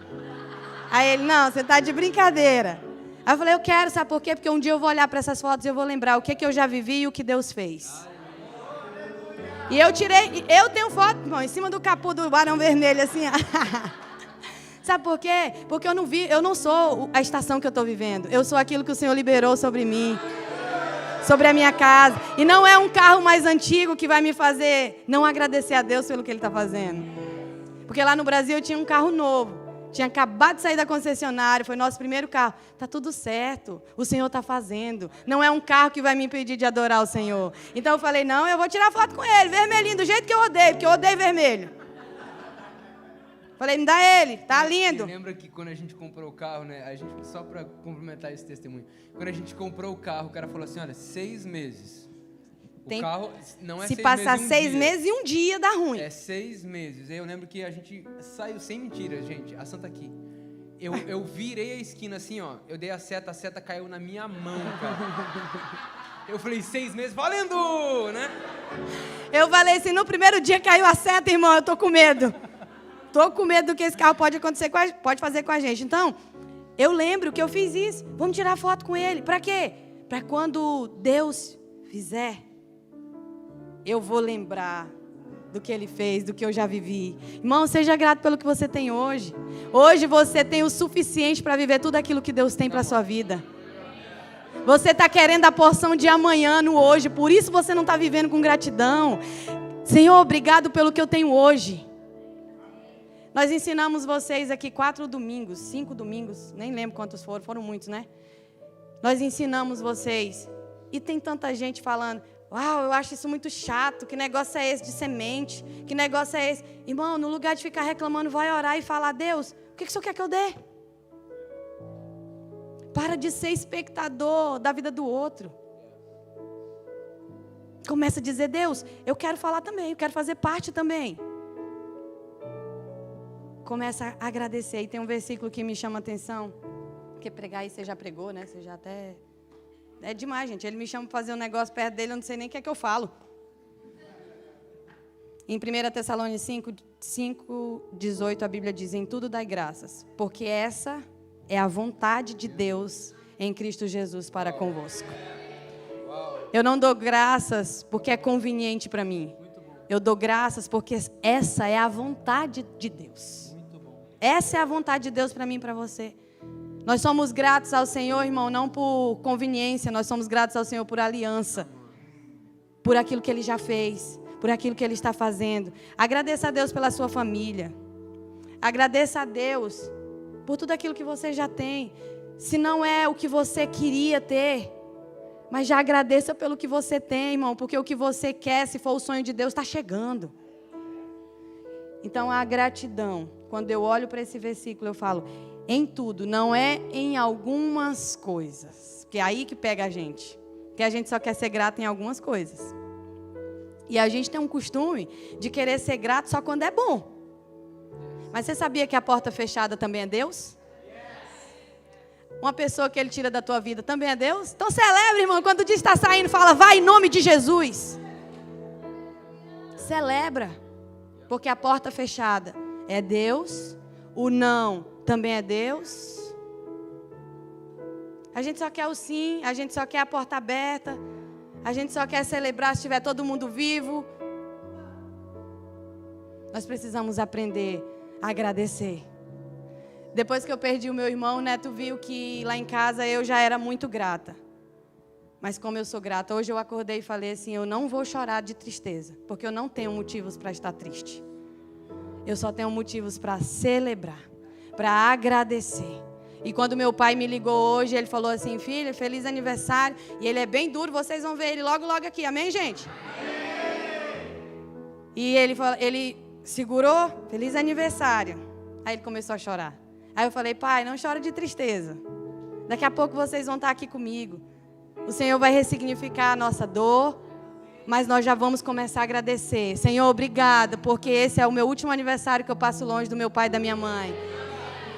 Aí ele, não, você está de brincadeira. Aí eu falei, eu quero, sabe por quê? Porque um dia eu vou olhar para essas fotos e eu vou lembrar o que eu já vivi e o que Deus fez. E eu tenho foto, irmão, em cima do capô do Barão Vermelho, assim. Sabe por quê? Porque eu não sou a estação que eu estou vivendo. Eu sou aquilo que o Senhor liberou sobre mim, sobre a minha casa. E não é um carro mais antigo que vai me fazer não agradecer a Deus pelo que Ele está fazendo. Porque lá no Brasil eu tinha um carro novo. Tinha acabado de sair da concessionária, foi nosso primeiro carro. Está tudo certo, o Senhor está fazendo. Não é um carro que vai me impedir de adorar o Senhor. Então eu falei, não, eu vou tirar foto com ele, vermelhinho, do jeito que eu odeio, porque eu odeio vermelho. Falei, me dá ele, tá lindo. Lembra que quando a gente comprou o carro, né? A gente, só para complementar esse testemunho. Quando a gente comprou o carro, o cara falou assim, olha, 6 meses. O carro não é 6 meses. Se passar 6 meses e um dia dá ruim. É 6 meses. Aí eu lembro que a gente saiu, sem mentira, gente, a Santa aqui. Eu virei a esquina assim, ó. Eu dei a seta caiu na minha mão, cara. Eu falei, 6 meses, valendo, né? Eu falei assim, no primeiro dia caiu a seta, irmão, eu tô com medo. Tô com medo do que esse carro pode fazer com a gente. Então, eu lembro que eu fiz isso. Vamos tirar foto com ele. Pra quê? Pra quando Deus fizer, eu vou lembrar do que Ele fez, do que eu já vivi. Irmão, seja grato pelo que você tem hoje. Hoje você tem o suficiente para viver tudo aquilo que Deus tem para a sua vida. Você está querendo a porção de amanhã no hoje, por isso você não está vivendo com gratidão. Senhor, obrigado pelo que eu tenho hoje. Nós ensinamos vocês aqui 4 domingos, 5 domingos, nem lembro quantos foram muitos, né? Nós ensinamos vocês, e tem tanta gente falando, uau, eu acho isso muito chato, que negócio é esse de semente, que negócio é esse? Irmão, no lugar de ficar reclamando, vai orar e falar, Deus, o que o Senhor quer que eu dê? Para de ser espectador da vida do outro. Começa a dizer, Deus, eu quero falar também, eu quero fazer parte também. Começa a agradecer. E tem um versículo que me chama a atenção, porque pregar aí você já pregou, né? Você já até... É demais, gente. Ele me chama para fazer um negócio perto dele, eu não sei nem o que é que eu falo. Em 1 Tessalonicenses 5:18, a Bíblia diz, em tudo dai graças, porque essa é a vontade de Deus em Cristo Jesus para convosco. Eu não dou graças porque é conveniente para mim. Eu dou graças porque essa é a vontade de Deus. Essa é a vontade de Deus para mim e para você. Nós somos gratos ao Senhor, irmão, não por conveniência. Nós somos gratos ao Senhor por aliança. Por aquilo que Ele já fez. Por aquilo que Ele está fazendo. Agradeça a Deus pela sua família. Agradeça a Deus por tudo aquilo que você já tem. Se não é o que você queria ter, Mas já agradeça pelo que você tem, irmão, porque o que você quer, se for o sonho de Deus, está chegando. Então, a gratidão, quando eu olho para esse versículo, eu falo, em tudo, não é em algumas coisas. Porque é aí que pega a gente. Porque a gente só quer ser grato em algumas coisas. E a gente tem um costume de querer ser grato só quando é bom. Mas você sabia que a porta fechada também é Deus? Uma pessoa que Ele tira da tua vida também é Deus? Então celebra, irmão. Quando o dia está saindo, fala, vai em nome de Jesus. Celebra. Porque a porta fechada é Deus. O não também é Deus. A gente só quer o sim. A gente só quer a porta aberta. A gente só quer celebrar se estiver todo mundo vivo. Nós precisamos aprender a agradecer. Depois que eu perdi o meu irmão, o Neto viu que lá em casa eu já era muito grata. Mas como eu sou grata, hoje eu acordei e falei assim, eu não vou chorar de tristeza, porque eu não tenho motivos para estar triste. Eu só tenho motivos para celebrar, para agradecer. E quando meu pai me ligou hoje, ele falou assim, filha, feliz aniversário. E ele é bem duro, vocês vão ver ele logo, logo aqui. Amém, gente? E ele segurou, feliz aniversário. Aí ele começou a chorar. Aí eu falei, pai, não chora de tristeza. Daqui a pouco vocês vão estar aqui comigo. O Senhor vai ressignificar a nossa dor, mas nós já vamos começar a agradecer. Senhor, obrigada, porque esse é o meu último aniversário que eu passo longe do meu pai e da minha mãe.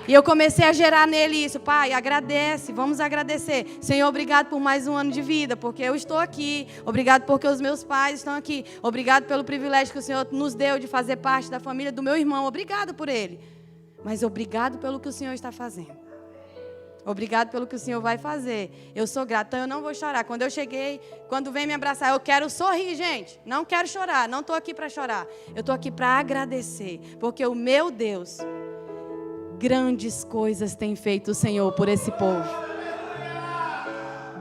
E eu comecei a gerar nele isso. Pai, agradece, vamos agradecer. Senhor, obrigado por mais um ano de vida, porque eu estou aqui. Obrigado porque os meus pais estão aqui. Obrigado pelo privilégio que o Senhor nos deu de fazer parte da família do meu irmão. Obrigado por ele. Mas obrigado pelo que o Senhor está fazendo. Obrigado pelo que o Senhor vai fazer. Eu sou grata, então eu não vou chorar. Quando eu cheguei, quando vem me abraçar, eu quero sorrir, gente. Não quero chorar, não estou aqui para chorar. Eu estou aqui para agradecer. Porque o meu Deus, grandes coisas tem feito o Senhor por esse povo.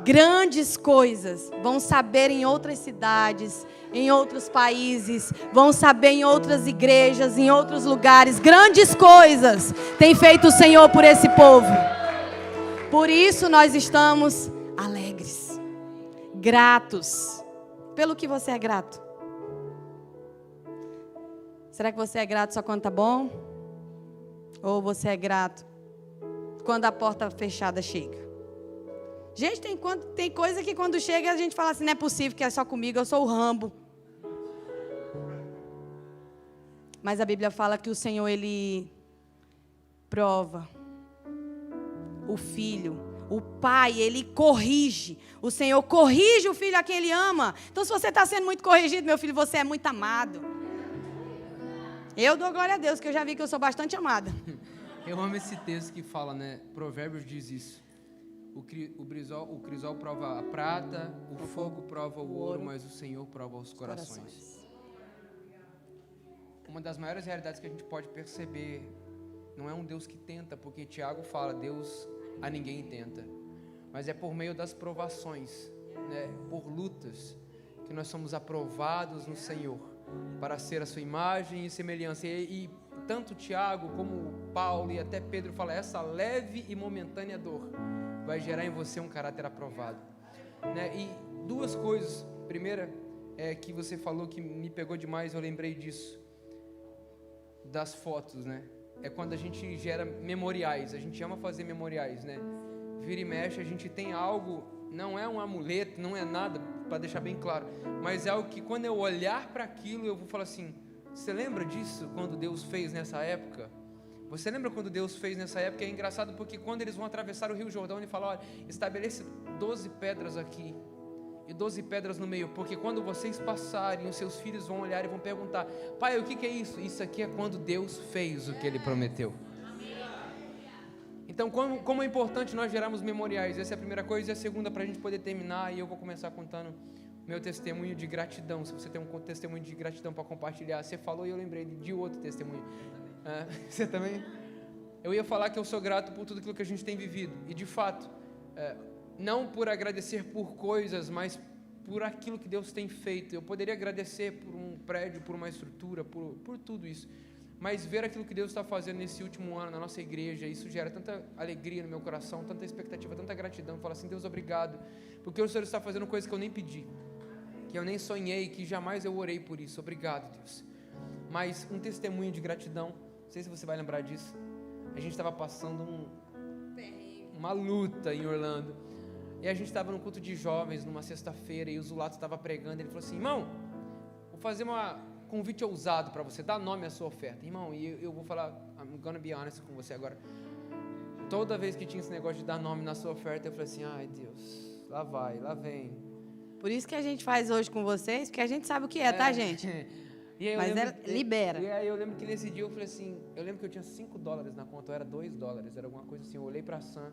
Grandes coisas. Vão saber em outras cidades, em outros países, vão saber em outras igrejas, em outros lugares. Grandes coisas tem feito o Senhor por esse povo. Por isso nós estamos alegres, gratos. Pelo que você é grato? Será que você é grato só quando está bom? Ou você é grato quando a porta fechada chega? Gente, tem coisa que quando chega a gente fala assim, não é possível que é só comigo, eu sou o Rambo. Mas a Bíblia fala que o Senhor, Ele prova o filho, o pai, Ele corrige. O Senhor corrige o filho a quem Ele ama. Então se você está sendo muito corrigido, meu filho, você é muito amado. Eu dou glória a Deus, que eu já vi que eu sou bastante amada. Eu amo esse texto que fala, né? Provérbios diz isso. O crisol prova a prata, o fogo prova o ouro, mas o Senhor prova os corações. Uma das maiores realidades que a gente pode perceber, não é um Deus que tenta, porque Tiago fala, Deus a ninguém tenta. Mas é por meio das provações, né? Por lutas, que nós somos aprovados no Senhor, para ser a sua imagem e semelhança. E tanto Tiago como Paulo e até Pedro falam, essa leve e momentânea dor vai gerar em você um caráter aprovado, né? E duas coisas. Primeira é que você falou que me pegou demais, eu lembrei disso, das fotos, né? É quando a gente gera memoriais, a gente ama fazer memoriais, né? Vira e mexe, a gente tem algo, não é um amuleto, não é nada, para deixar bem claro, mas é algo que quando eu olhar para aquilo, eu vou falar assim, você lembra disso quando Deus fez nessa época? Você lembra quando Deus fez nessa época? É engraçado porque quando eles vão atravessar o Rio Jordão, ele fala, olha, estabeleça 12 pedras aqui e 12 pedras no meio, porque quando vocês passarem, os seus filhos vão olhar e vão perguntar, pai, o que é isso? Isso aqui é quando Deus fez o que Ele prometeu. Então, como é importante nós gerarmos memoriais, essa é a primeira coisa. E a segunda, para a gente poder terminar, e eu vou começar contando meu testemunho de gratidão. Se você tem um testemunho de gratidão para compartilhar, você falou e eu lembrei de outro testemunho. Você também? Eu ia falar que eu sou grato por tudo aquilo que a gente tem vivido. E de fato, não por agradecer por coisas, mas por aquilo que Deus tem feito. Eu poderia agradecer por um prédio, por uma estrutura, por tudo isso. mas ver aquilo que Deus está fazendo nesse último ano na nossa igreja, isso gera tanta alegria no meu coração, tanta expectativa, tanta gratidão. Falar assim, Deus, obrigado, porque o Senhor está fazendo coisas que eu nem pedi, que eu nem sonhei, que jamais eu orei por isso. Obrigado, Deus. Mas um testemunho de gratidão, não sei se você vai lembrar disso. A gente estava passando uma luta em Orlando, e a gente estava no culto de jovens numa sexta-feira, e o Zulato estava pregando. Ele falou assim, irmão, vou fazer um convite ousado para você, dá nome à sua oferta. Irmão, e eu vou falar, I'm gonna be honest com você agora. Toda vez que tinha esse negócio de dar nome na sua oferta, eu falei assim, ai Deus, lá vai, lá vem. Por isso que a gente faz hoje com vocês, porque a gente sabe o que é, tá, gente? E aí mas libera. E aí eu lembro que nesse dia eu falei assim, eu lembro que eu tinha $5 na conta, ou era $2, era alguma coisa assim. Eu olhei pra Sam,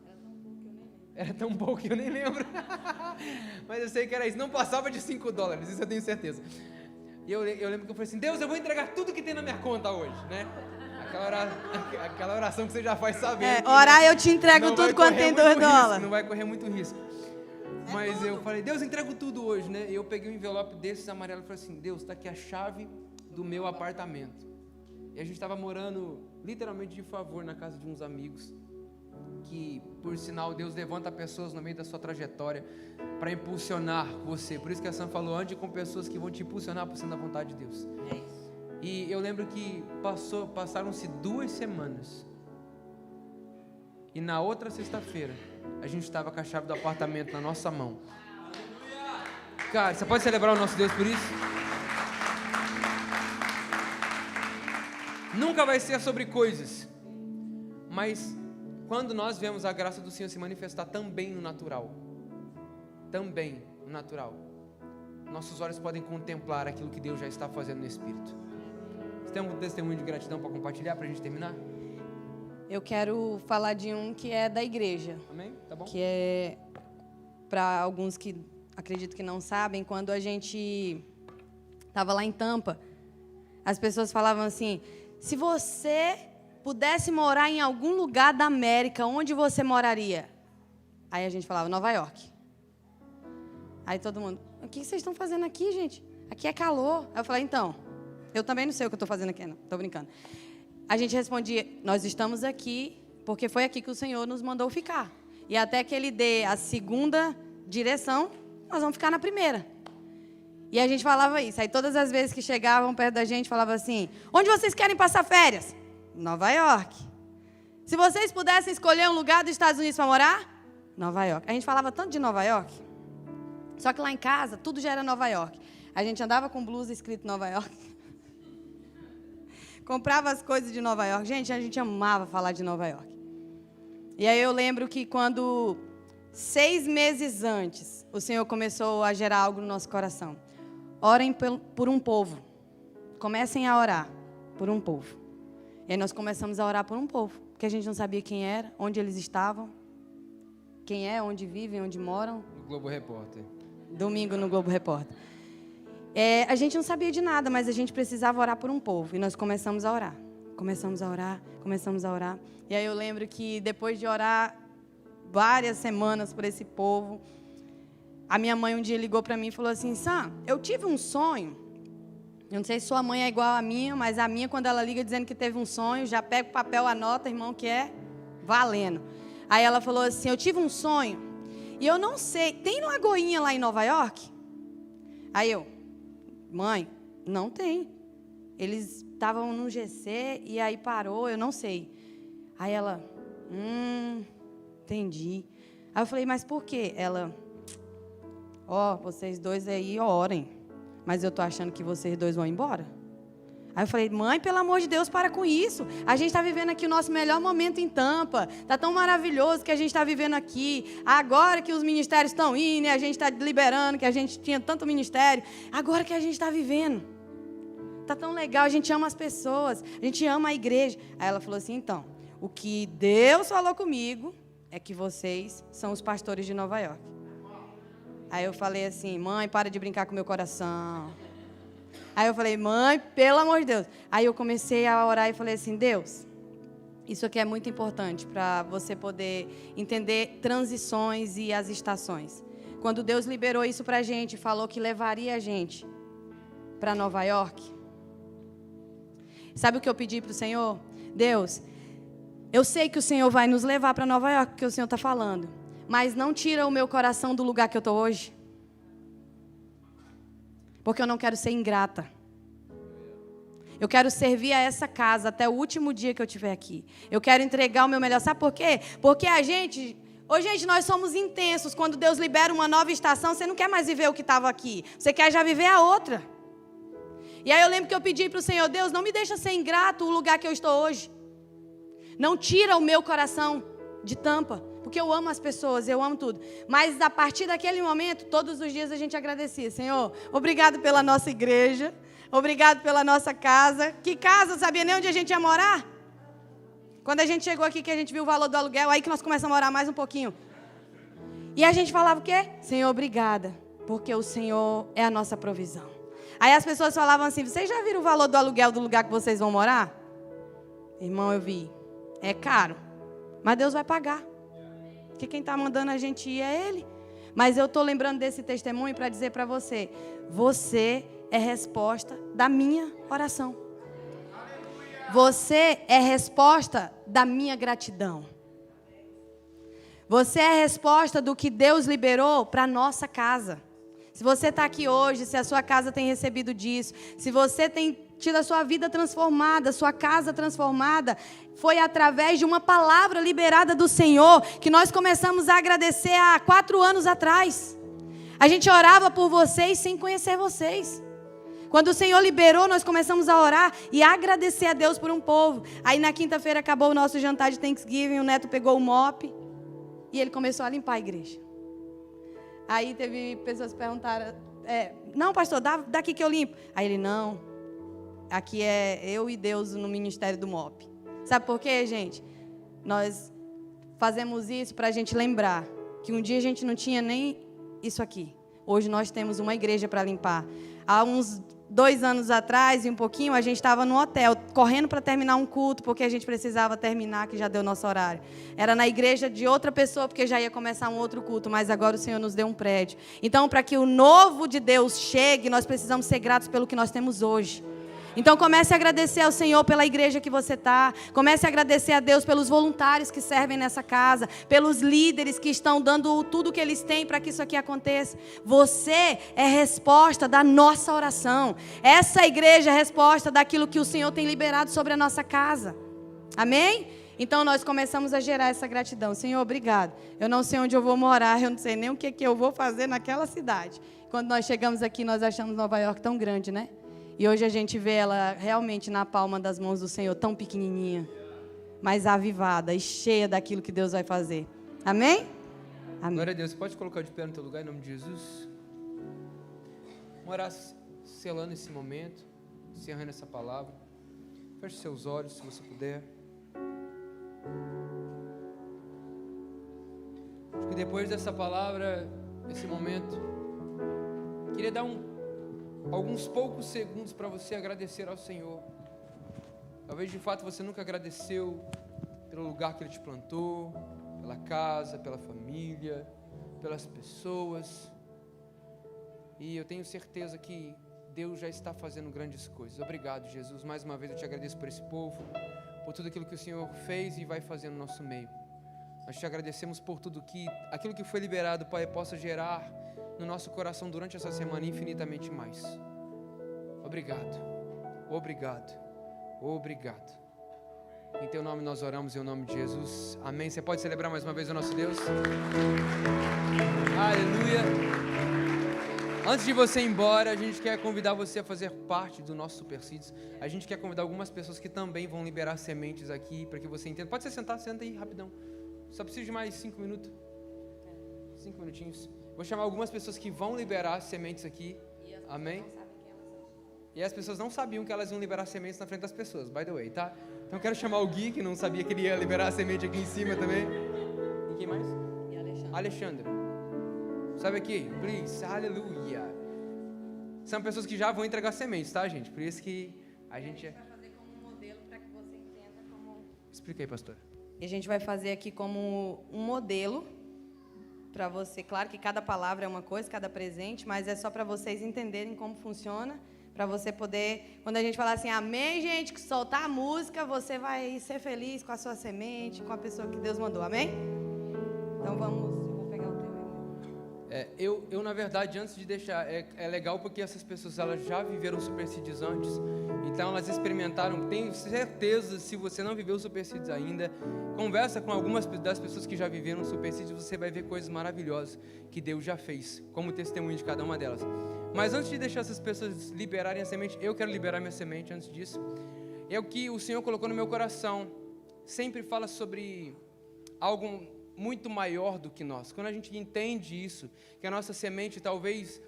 era tão pouco que eu nem lembro. Mas eu sei que era isso, não passava de $5, isso eu tenho certeza. E eu lembro que eu falei assim, Deus, eu vou entregar tudo que tem na minha conta hoje, né? Aquela oração que você já faz sabendo. Orar, eu te entrego tudo quando tem $2. Não vai correr muito risco. Mas eu falei, Deus, eu entrego tudo hoje, né? E eu peguei um envelope desses amarelo e falei assim, Deus, está aqui a chave do meu apartamento. E a gente estava morando literalmente de favor na casa de uns amigos, que por sinal Deus levanta pessoas no meio da sua trajetória para impulsionar você. Por isso que a Sam falou, ande com pessoas que vão te impulsionar por cima da vontade de Deus. É isso. E eu lembro que passaram-se 2 semanas, e na outra sexta-feira a gente estava com a chave do apartamento na nossa mão. Cara, você pode celebrar o nosso Deus por isso? Nunca vai ser sobre coisas, mas quando nós vemos a graça do Senhor se manifestar também no natural, nossos olhos podem contemplar aquilo que Deus já está fazendo no Espírito. Você tem algum testemunho de gratidão para compartilhar, para a gente terminar? Eu quero falar de um que é da igreja. Amém? Tá bom. Que é, para alguns que acredito que não sabem, quando a gente estava lá em Tampa, as pessoas falavam assim, se você pudesse morar em algum lugar da América, onde você moraria? Aí a gente falava, Nova York. Aí todo mundo, o que vocês estão fazendo aqui, gente? Aqui é calor. Aí eu falei, então, eu também não sei o que eu estou fazendo aqui, não. Estou brincando. A gente respondia, nós estamos aqui porque foi aqui que o Senhor nos mandou ficar. E até que Ele dê a segunda direção, nós vamos ficar na primeira. E a gente falava isso. Aí todas as vezes que chegavam perto da gente, falava assim, onde vocês querem passar férias? Nova York. Se vocês pudessem escolher um lugar dos Estados Unidos para morar? Nova York. A gente falava tanto de Nova York. Só que lá em casa, tudo já era Nova York. A gente andava com blusa escrito Nova York. Comprava as coisas de Nova York. Gente, a gente amava falar de Nova York. E aí eu lembro que quando 6 meses antes, o Senhor começou a gerar algo no nosso coração. Orem por um povo. Comecem a orar por um povo. E aí nós começamos a orar por um povo, porque a gente não sabia quem era, onde eles estavam, quem é, onde vivem, onde moram. No Globo Repórter. Domingo no Globo Repórter. A gente não sabia de nada, mas a gente precisava orar por um povo. E nós começamos a orar. Começamos a orar. E aí eu lembro que depois de orar várias semanas por esse povo, a minha mãe um dia ligou para mim e falou assim, Sam, eu tive um sonho. Eu não sei se sua mãe é igual a minha, mas a minha, quando ela liga dizendo que teve um sonho, já pega o papel, anota, irmão, que é valendo. Aí ela falou assim, eu tive um sonho, e eu não sei, tem Lagoinha lá em Nova York? Aí eu, mãe, não tem. Eles estavam no GC, e aí parou, eu não sei. Aí ela, entendi. Aí eu falei, mas por quê? Ela, vocês dois aí orem. Mas eu estou achando que vocês dois vão embora. Aí eu falei, mãe, pelo amor de Deus, para com isso. A gente está vivendo aqui o nosso melhor momento em Tampa. Está tão maravilhoso que a gente está vivendo aqui. Agora que os ministérios estão indo, a gente está liberando, que a gente tinha tanto ministério. Agora que a gente está vivendo. Está tão legal, a gente ama as pessoas, a gente ama a igreja. Aí ela falou assim, então, o que Deus falou comigo é que vocês são os pastores de Nova York. Aí eu falei assim, mãe, para de brincar com o meu coração. Aí eu falei, mãe, pelo amor de Deus. Aí eu comecei a orar e falei assim, Deus, isso aqui é muito importante para você poder entender transições e as estações. Quando Deus liberou isso para a gente, falou que levaria a gente para Nova York, Sabe o que eu pedi para o Senhor? Deus, eu sei que o Senhor vai nos levar para Nova York, que o Senhor está falando. Mas não tira o meu coração do lugar que eu estou hoje. Porque eu não quero ser ingrata. Eu quero servir a essa casa até o último dia que eu estiver aqui. Eu quero entregar o meu melhor. Sabe por quê? Porque a gente... Hoje, gente, nós somos intensos. Quando Deus libera uma nova estação, você não quer mais viver o que estava aqui. Você quer já viver a outra. E aí eu lembro que eu pedi para o Senhor, Deus, não me deixa ser ingrato o lugar que eu estou hoje. Não tira o meu coração de tampa. Porque eu amo as pessoas, eu amo tudo. Mas a partir daquele momento, todos os dias a gente agradecia. Senhor, obrigado pela nossa igreja. Obrigado pela nossa casa. Que casa? Sabia nem onde a gente ia morar? Quando a gente chegou aqui, que a gente viu o valor do aluguel, aí que nós começamos a orar mais um pouquinho. E a gente falava o quê? Senhor, obrigada, porque o Senhor é a nossa provisão. Aí as pessoas falavam assim, vocês já viram o valor do aluguel do lugar que vocês vão morar? Irmão, eu vi. É caro, mas Deus vai pagar. Porque quem está mandando a gente ir é Ele. Mas eu estou lembrando desse testemunho para dizer para você, você é resposta da minha oração. Você é resposta da minha gratidão. Você é resposta do que Deus liberou para a nossa casa. Se você está aqui hoje, se a sua casa tem recebido disso, se você tem tido a sua vida transformada, sua casa transformada, foi através de uma palavra liberada do Senhor que nós começamos a agradecer há 4 anos atrás. A gente orava por vocês sem conhecer vocês. Quando o Senhor liberou, nós começamos a orar e a agradecer a Deus por um povo. Aí na quinta-feira acabou o nosso jantar de Thanksgiving, o Neto pegou o mop e ele começou a limpar a igreja. Aí teve pessoas que perguntaram, não pastor, daqui que eu limpo. Aí ele, não, aqui é eu e Deus no ministério do mop. Sabe por quê, gente? Nós fazemos isso para a gente lembrar que um dia a gente não tinha nem isso aqui. Hoje nós temos uma igreja para limpar. Há uns 2 anos atrás e um pouquinho, a gente estava no hotel, correndo para terminar um culto, porque a gente precisava terminar, que já deu nosso horário. Era na igreja de outra pessoa, porque já ia começar um outro culto, mas agora o Senhor nos deu um prédio. Então, para que o novo de Deus chegue, nós precisamos ser gratos pelo que nós temos hoje. Então comece a agradecer ao Senhor pela igreja que você está. Comece a agradecer a Deus pelos voluntários que servem nessa casa. Pelos líderes que estão dando tudo o que eles têm para que isso aqui aconteça. Você é resposta da nossa oração. Essa igreja é resposta daquilo que o Senhor tem liberado sobre a nossa casa. Amém? Então nós começamos a gerar essa gratidão. Senhor, obrigado. Eu não sei onde eu vou morar, eu não sei nem o que eu vou fazer naquela cidade. Quando nós chegamos aqui, nós achamos Nova York tão grande, né? E hoje a gente vê ela realmente na palma das mãos do Senhor, tão pequenininha, mas avivada e cheia daquilo que Deus vai fazer. Amém? Amém. Glória a Deus. Você pode colocar de pé no teu lugar, em nome de Jesus? Vamos orar selando esse momento, encerrando essa palavra. Feche seus olhos, se você puder. Acho que depois dessa palavra, esse momento, queria dar alguns poucos segundos para você agradecer ao Senhor. Talvez de fato você nunca agradeceu pelo lugar que Ele te plantou, pela casa, pela família, pelas pessoas. E eu tenho certeza que Deus já está fazendo grandes coisas. Obrigado, Jesus. Mais uma vez eu te agradeço por esse povo, por tudo aquilo que o Senhor fez e vai fazer no nosso meio. Nós te agradecemos por tudo aquilo que foi liberado, Pai, possa gerar no nosso coração durante essa semana infinitamente mais. Obrigado, obrigado, obrigado. Em Teu nome nós oramos, em nome de Jesus. Amém. Você pode celebrar mais uma vez o nosso Deus? Aleluia. Antes de você ir embora, a gente quer convidar você a fazer parte do nosso Super Seeds. A gente quer convidar algumas pessoas que também vão liberar sementes aqui, para que você entenda. Pode se sentar, senta aí rapidão. Só preciso de mais 5 minutos. 5 minutinhos. Vou chamar algumas pessoas que vão liberar sementes aqui. Amém? E as pessoas não sabiam que elas iam liberar sementes na frente das pessoas, by the way, tá? Então eu quero chamar o Gui, que não sabia que ele ia liberar a semente aqui em cima também. E quem mais? E Alexandre. Sabe aqui? Please, aleluia. São pessoas que já vão entregar sementes, tá, gente? Por isso que a gente vai fazer como um modelo para que você entenda como... Explica aí, pastora. E a gente vai fazer aqui como um modelo para você. Claro que cada palavra é uma coisa, cada presente, mas é só para vocês entenderem como funciona, Para você poder, quando a gente falar assim, amém, gente, que soltar a música, você vai ser feliz com a sua semente, com a pessoa que Deus mandou, amém? Então vamos, eu vou pegar o teu aí. Eu, na verdade, antes de deixar, é legal porque essas pessoas, elas já viveram Superseeds antes, então elas experimentaram. Tenho certeza, se você não viveu Superseeds ainda, conversa com algumas das pessoas que já viveram Superseeds, você vai ver coisas maravilhosas que Deus já fez, como testemunho de cada uma delas. Mas antes de deixar essas pessoas liberarem a semente, eu quero liberar minha semente antes disso. É o que o Senhor colocou no meu coração. Sempre fala sobre algo muito maior do que nós. Quando a gente entende isso, que a nossa semente talvez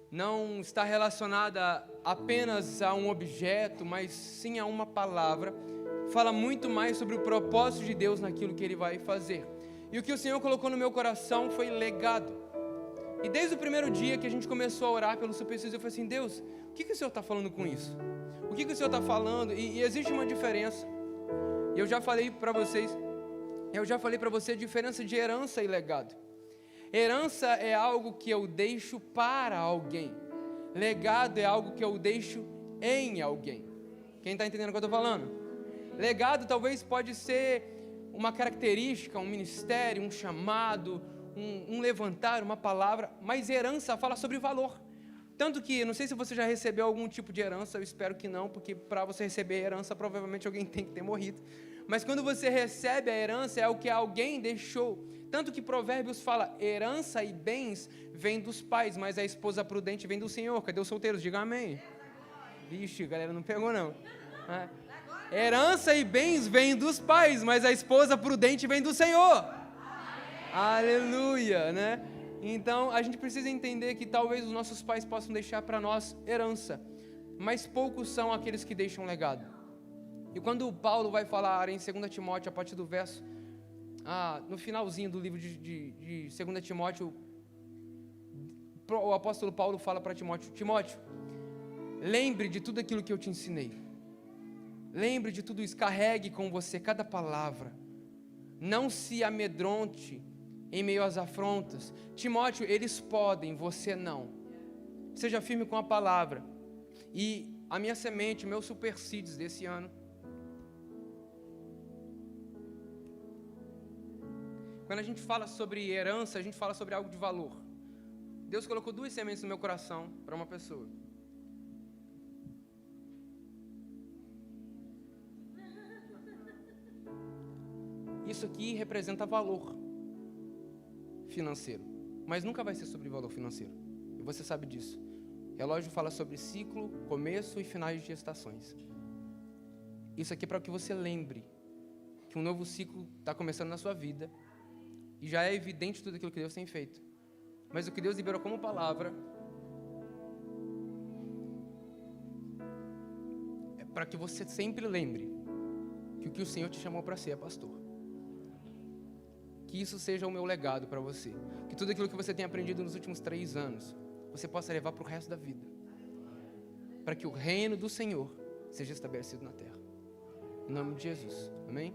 não está relacionada apenas a um objeto, mas sim a uma palavra, fala muito mais sobre o propósito de Deus naquilo que Ele vai fazer. E o que o Senhor colocou no meu coração foi legado. E desde o primeiro dia que a gente começou a orar pelo Superseeds, eu falei assim, Deus, o que o Senhor está falando com isso? O que o Senhor está falando? E existe uma diferença. E eu já falei para vocês, a diferença de herança e legado. Herança é algo que eu deixo para alguém. Legado é algo que eu deixo em alguém. Quem está entendendo o que eu estou falando? Legado talvez pode ser uma característica, um ministério, um chamado, um levantar, uma palavra, mas herança fala sobre valor. Tanto que, não sei se você já recebeu algum tipo de herança, eu espero que não, porque para você receber herança, provavelmente alguém tem que ter morrido. Mas quando você recebe a herança, é o que alguém deixou. Tanto que Provérbios fala, herança e bens vêm dos pais, mas a esposa prudente vem do Senhor. Cadê os solteiros? Diga amém. Vixe, a galera não pegou não. Herança e bens vêm dos pais, mas a esposa prudente vem do Senhor. Aleluia, né? Então, a gente precisa entender que talvez os nossos pais possam deixar para nós herança, mas poucos são aqueles que deixam legado. E quando Paulo vai falar em 2 Timóteo, a partir do verso, no finalzinho do livro de 2 Timóteo, o apóstolo Paulo fala para Timóteo, Timóteo, lembre de tudo aquilo que eu te ensinei. Lembre de tudo isso, carregue com você cada palavra. Não se amedronte em meio às afrontas. Timóteo, eles podem, você não. Seja firme com a palavra. E a minha semente, meu Superseeds desse ano, quando a gente fala sobre herança, a gente fala sobre algo de valor. Deus colocou 2 sementes no meu coração para uma pessoa. Isso aqui representa valor financeiro, mas nunca vai ser sobre valor financeiro, e você sabe disso. O relógio fala sobre ciclo, começo e finais de estações. Isso aqui é para que você lembre que um novo ciclo está começando na sua vida, e já é evidente tudo aquilo que Deus tem feito, mas o que Deus liberou como palavra é para que você sempre lembre que o que o Senhor te chamou para ser é pastor. Que isso seja o meu legado para você. Que tudo aquilo que você tem aprendido nos últimos 3 anos, você possa levar para o resto da vida. Para que o reino do Senhor seja estabelecido na terra. Em nome de Jesus. Amém?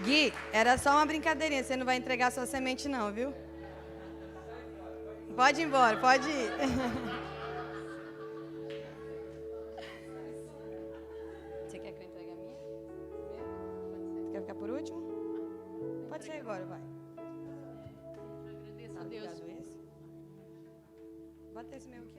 Gui, era só uma brincadeirinha, você não vai entregar sua semente não, viu? Pode ir embora, pode ir. Você quer que eu entregue a minha? Você quer ficar por último? Pode ser agora, vai. Eu agradeço a Deus. Bota esse meu aqui.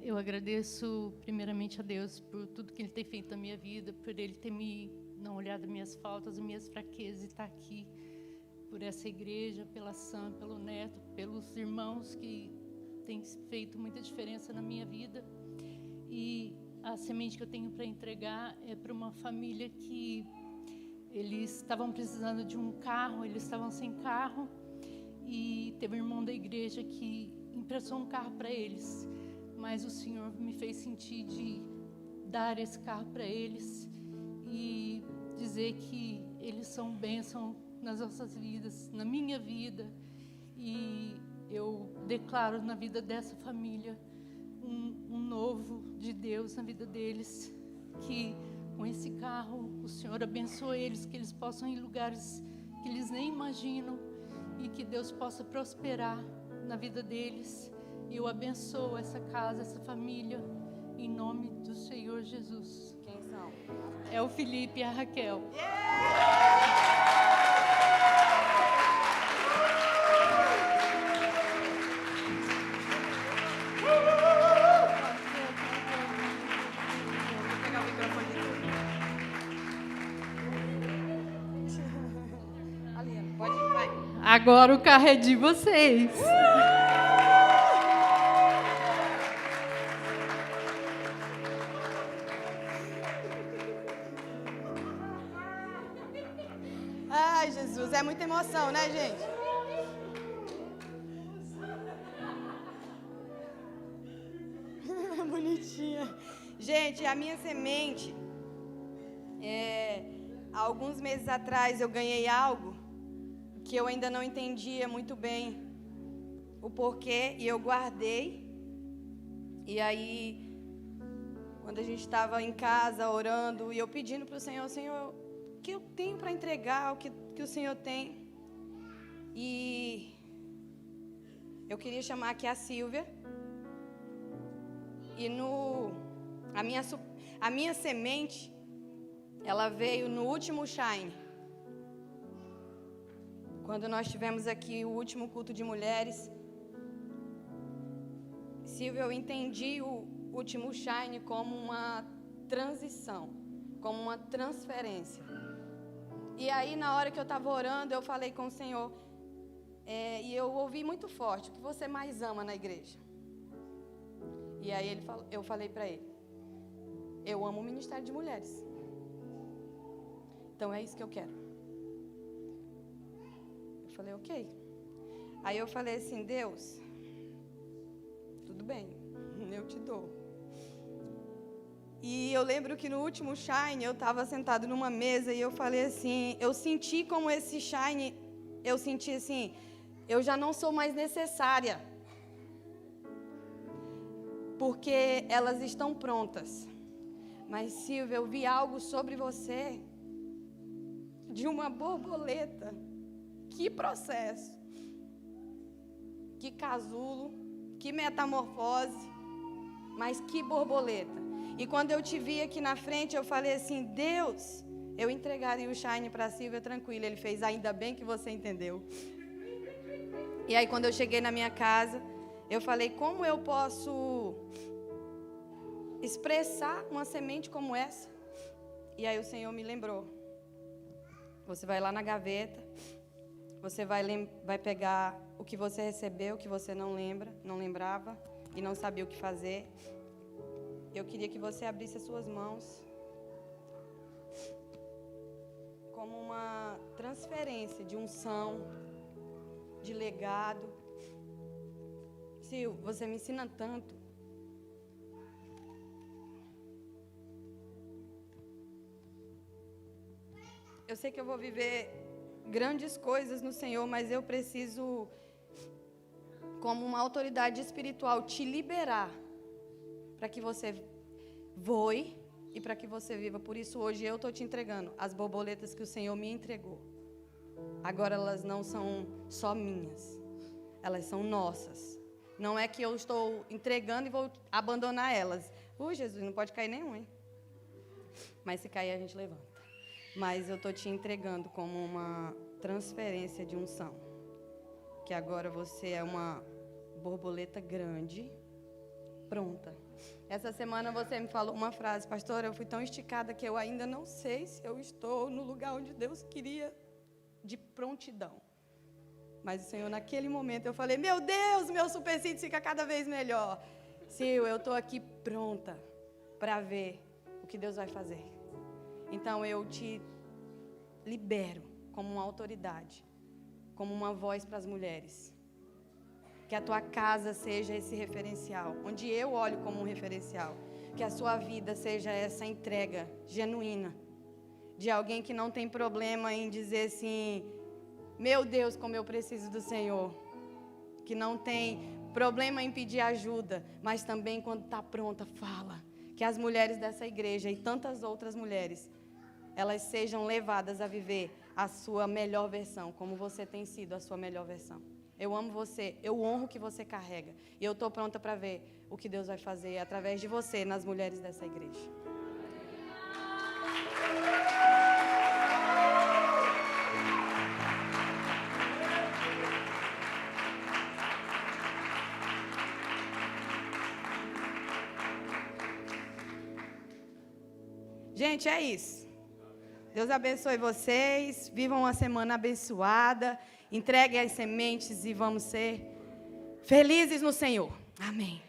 Eu agradeço primeiramente a Deus por tudo que Ele tem feito na minha vida, por Ele ter me não olhado as minhas faltas, as minhas fraquezas e estar aqui, por essa igreja, pela Sam, pelo Neto, pelos irmãos que têm feito muita diferença na minha vida. E a semente que eu tenho para entregar é para uma família que eles estavam precisando de um carro, eles estavam sem carro, e teve um irmão da igreja que emprestou um carro para eles, mas o Senhor me fez sentir de dar esse carro para eles e dizer que eles são bênção nas nossas vidas, na minha vida, e eu declaro na vida dessa família um novo de Deus na vida deles, que com esse carro. O Senhor abençoe eles, que eles possam ir em lugares que eles nem imaginam e que Deus possa prosperar na vida deles. E eu abençoo essa casa, essa família, em nome do Senhor Jesus. Quem são? É o Felipe e a Raquel. Vou pegar o microfone de tudo. Aliana, pode ir, vai. Agora o carro é de vocês. Ai, Jesus, é muita emoção, né, gente? Bonitinha. Gente, a minha semente, há alguns meses atrás eu ganhei algo que eu ainda não entendia muito bem o porquê, e eu guardei. E aí, quando a gente estava em casa orando, e eu pedindo para o Senhor, Senhor, o que eu tenho para entregar, o que o Senhor tem. E eu queria chamar aqui a Silvia. E a minha semente, ela veio no último Shine. Quando nós tivemos aqui o último culto de mulheres. Silvia, eu entendi o último Shine como uma transição, como uma transferência. E aí, na hora que eu estava orando, eu falei com o Senhor, e eu ouvi muito forte, o que você mais ama na igreja? E aí eu falei para ele, eu amo o Ministério de Mulheres. Então é isso que eu quero. Eu falei, ok. Aí eu falei assim, Deus, tudo bem, eu te dou. E eu lembro que no último Shine, eu estava sentado numa mesa e eu falei assim, eu senti como esse Shine, eu senti assim, eu já não sou mais necessária. Porque elas estão prontas. Mas, Silvia, eu vi algo sobre você, de uma borboleta. Que processo. Que casulo, que metamorfose, mas que borboleta. E quando eu te vi aqui na frente, eu falei assim, Deus, eu entregaria o Shine para a Silvia tranquila. Ele fez, ainda bem que você entendeu. E aí, quando eu cheguei na minha casa, eu falei, como eu posso expressar uma semente como essa? E aí o Senhor me lembrou. Você vai lá na gaveta, você vai pegar o que você recebeu, que você não lembrava e não sabia o que fazer. Eu queria que você abrisse as suas mãos como uma transferência de unção, de legado. Sil, você me ensina tanto. Eu sei que eu vou viver grandes coisas no Senhor, mas eu preciso, como uma autoridade espiritual, te liberar para que você voe e para que você viva. Por isso, hoje eu estou te entregando as borboletas que o Senhor me entregou. Agora elas não são só minhas, elas são nossas. Não é que eu estou entregando e vou abandonar elas. Jesus, não pode cair nenhum, hein? Mas se cair, a gente levanta. Mas eu estou te entregando como uma transferência de unção. Que agora você é uma borboleta grande, pronta. Essa semana você me falou uma frase, pastora, eu fui tão esticada que eu ainda não sei se eu estou no lugar onde Deus queria, de prontidão. Mas o Senhor, naquele momento, eu falei, meu Deus, meu supercílio fica cada vez melhor. Sil, eu estou aqui pronta para ver o que Deus vai fazer. Então, eu te libero como uma autoridade, como uma voz para as mulheres. Que a tua casa seja esse referencial, onde eu olho como um referencial. Que a sua vida seja essa entrega genuína, de alguém que não tem problema em dizer assim, meu Deus, como eu preciso do Senhor. Que não tem problema em pedir ajuda, mas também quando está pronta, fala. que as mulheres dessa igreja e tantas outras mulheres, elas sejam levadas a viver a sua melhor versão, como você tem sido a sua melhor versão. Eu amo você, eu honro o que você carrega. E eu estou pronta para ver o que Deus vai fazer através de você nas mulheres dessa igreja. Gente, é isso. Deus abençoe vocês. Vivam uma semana abençoada. Entreguem as sementes e vamos ser felizes no Senhor. Amém.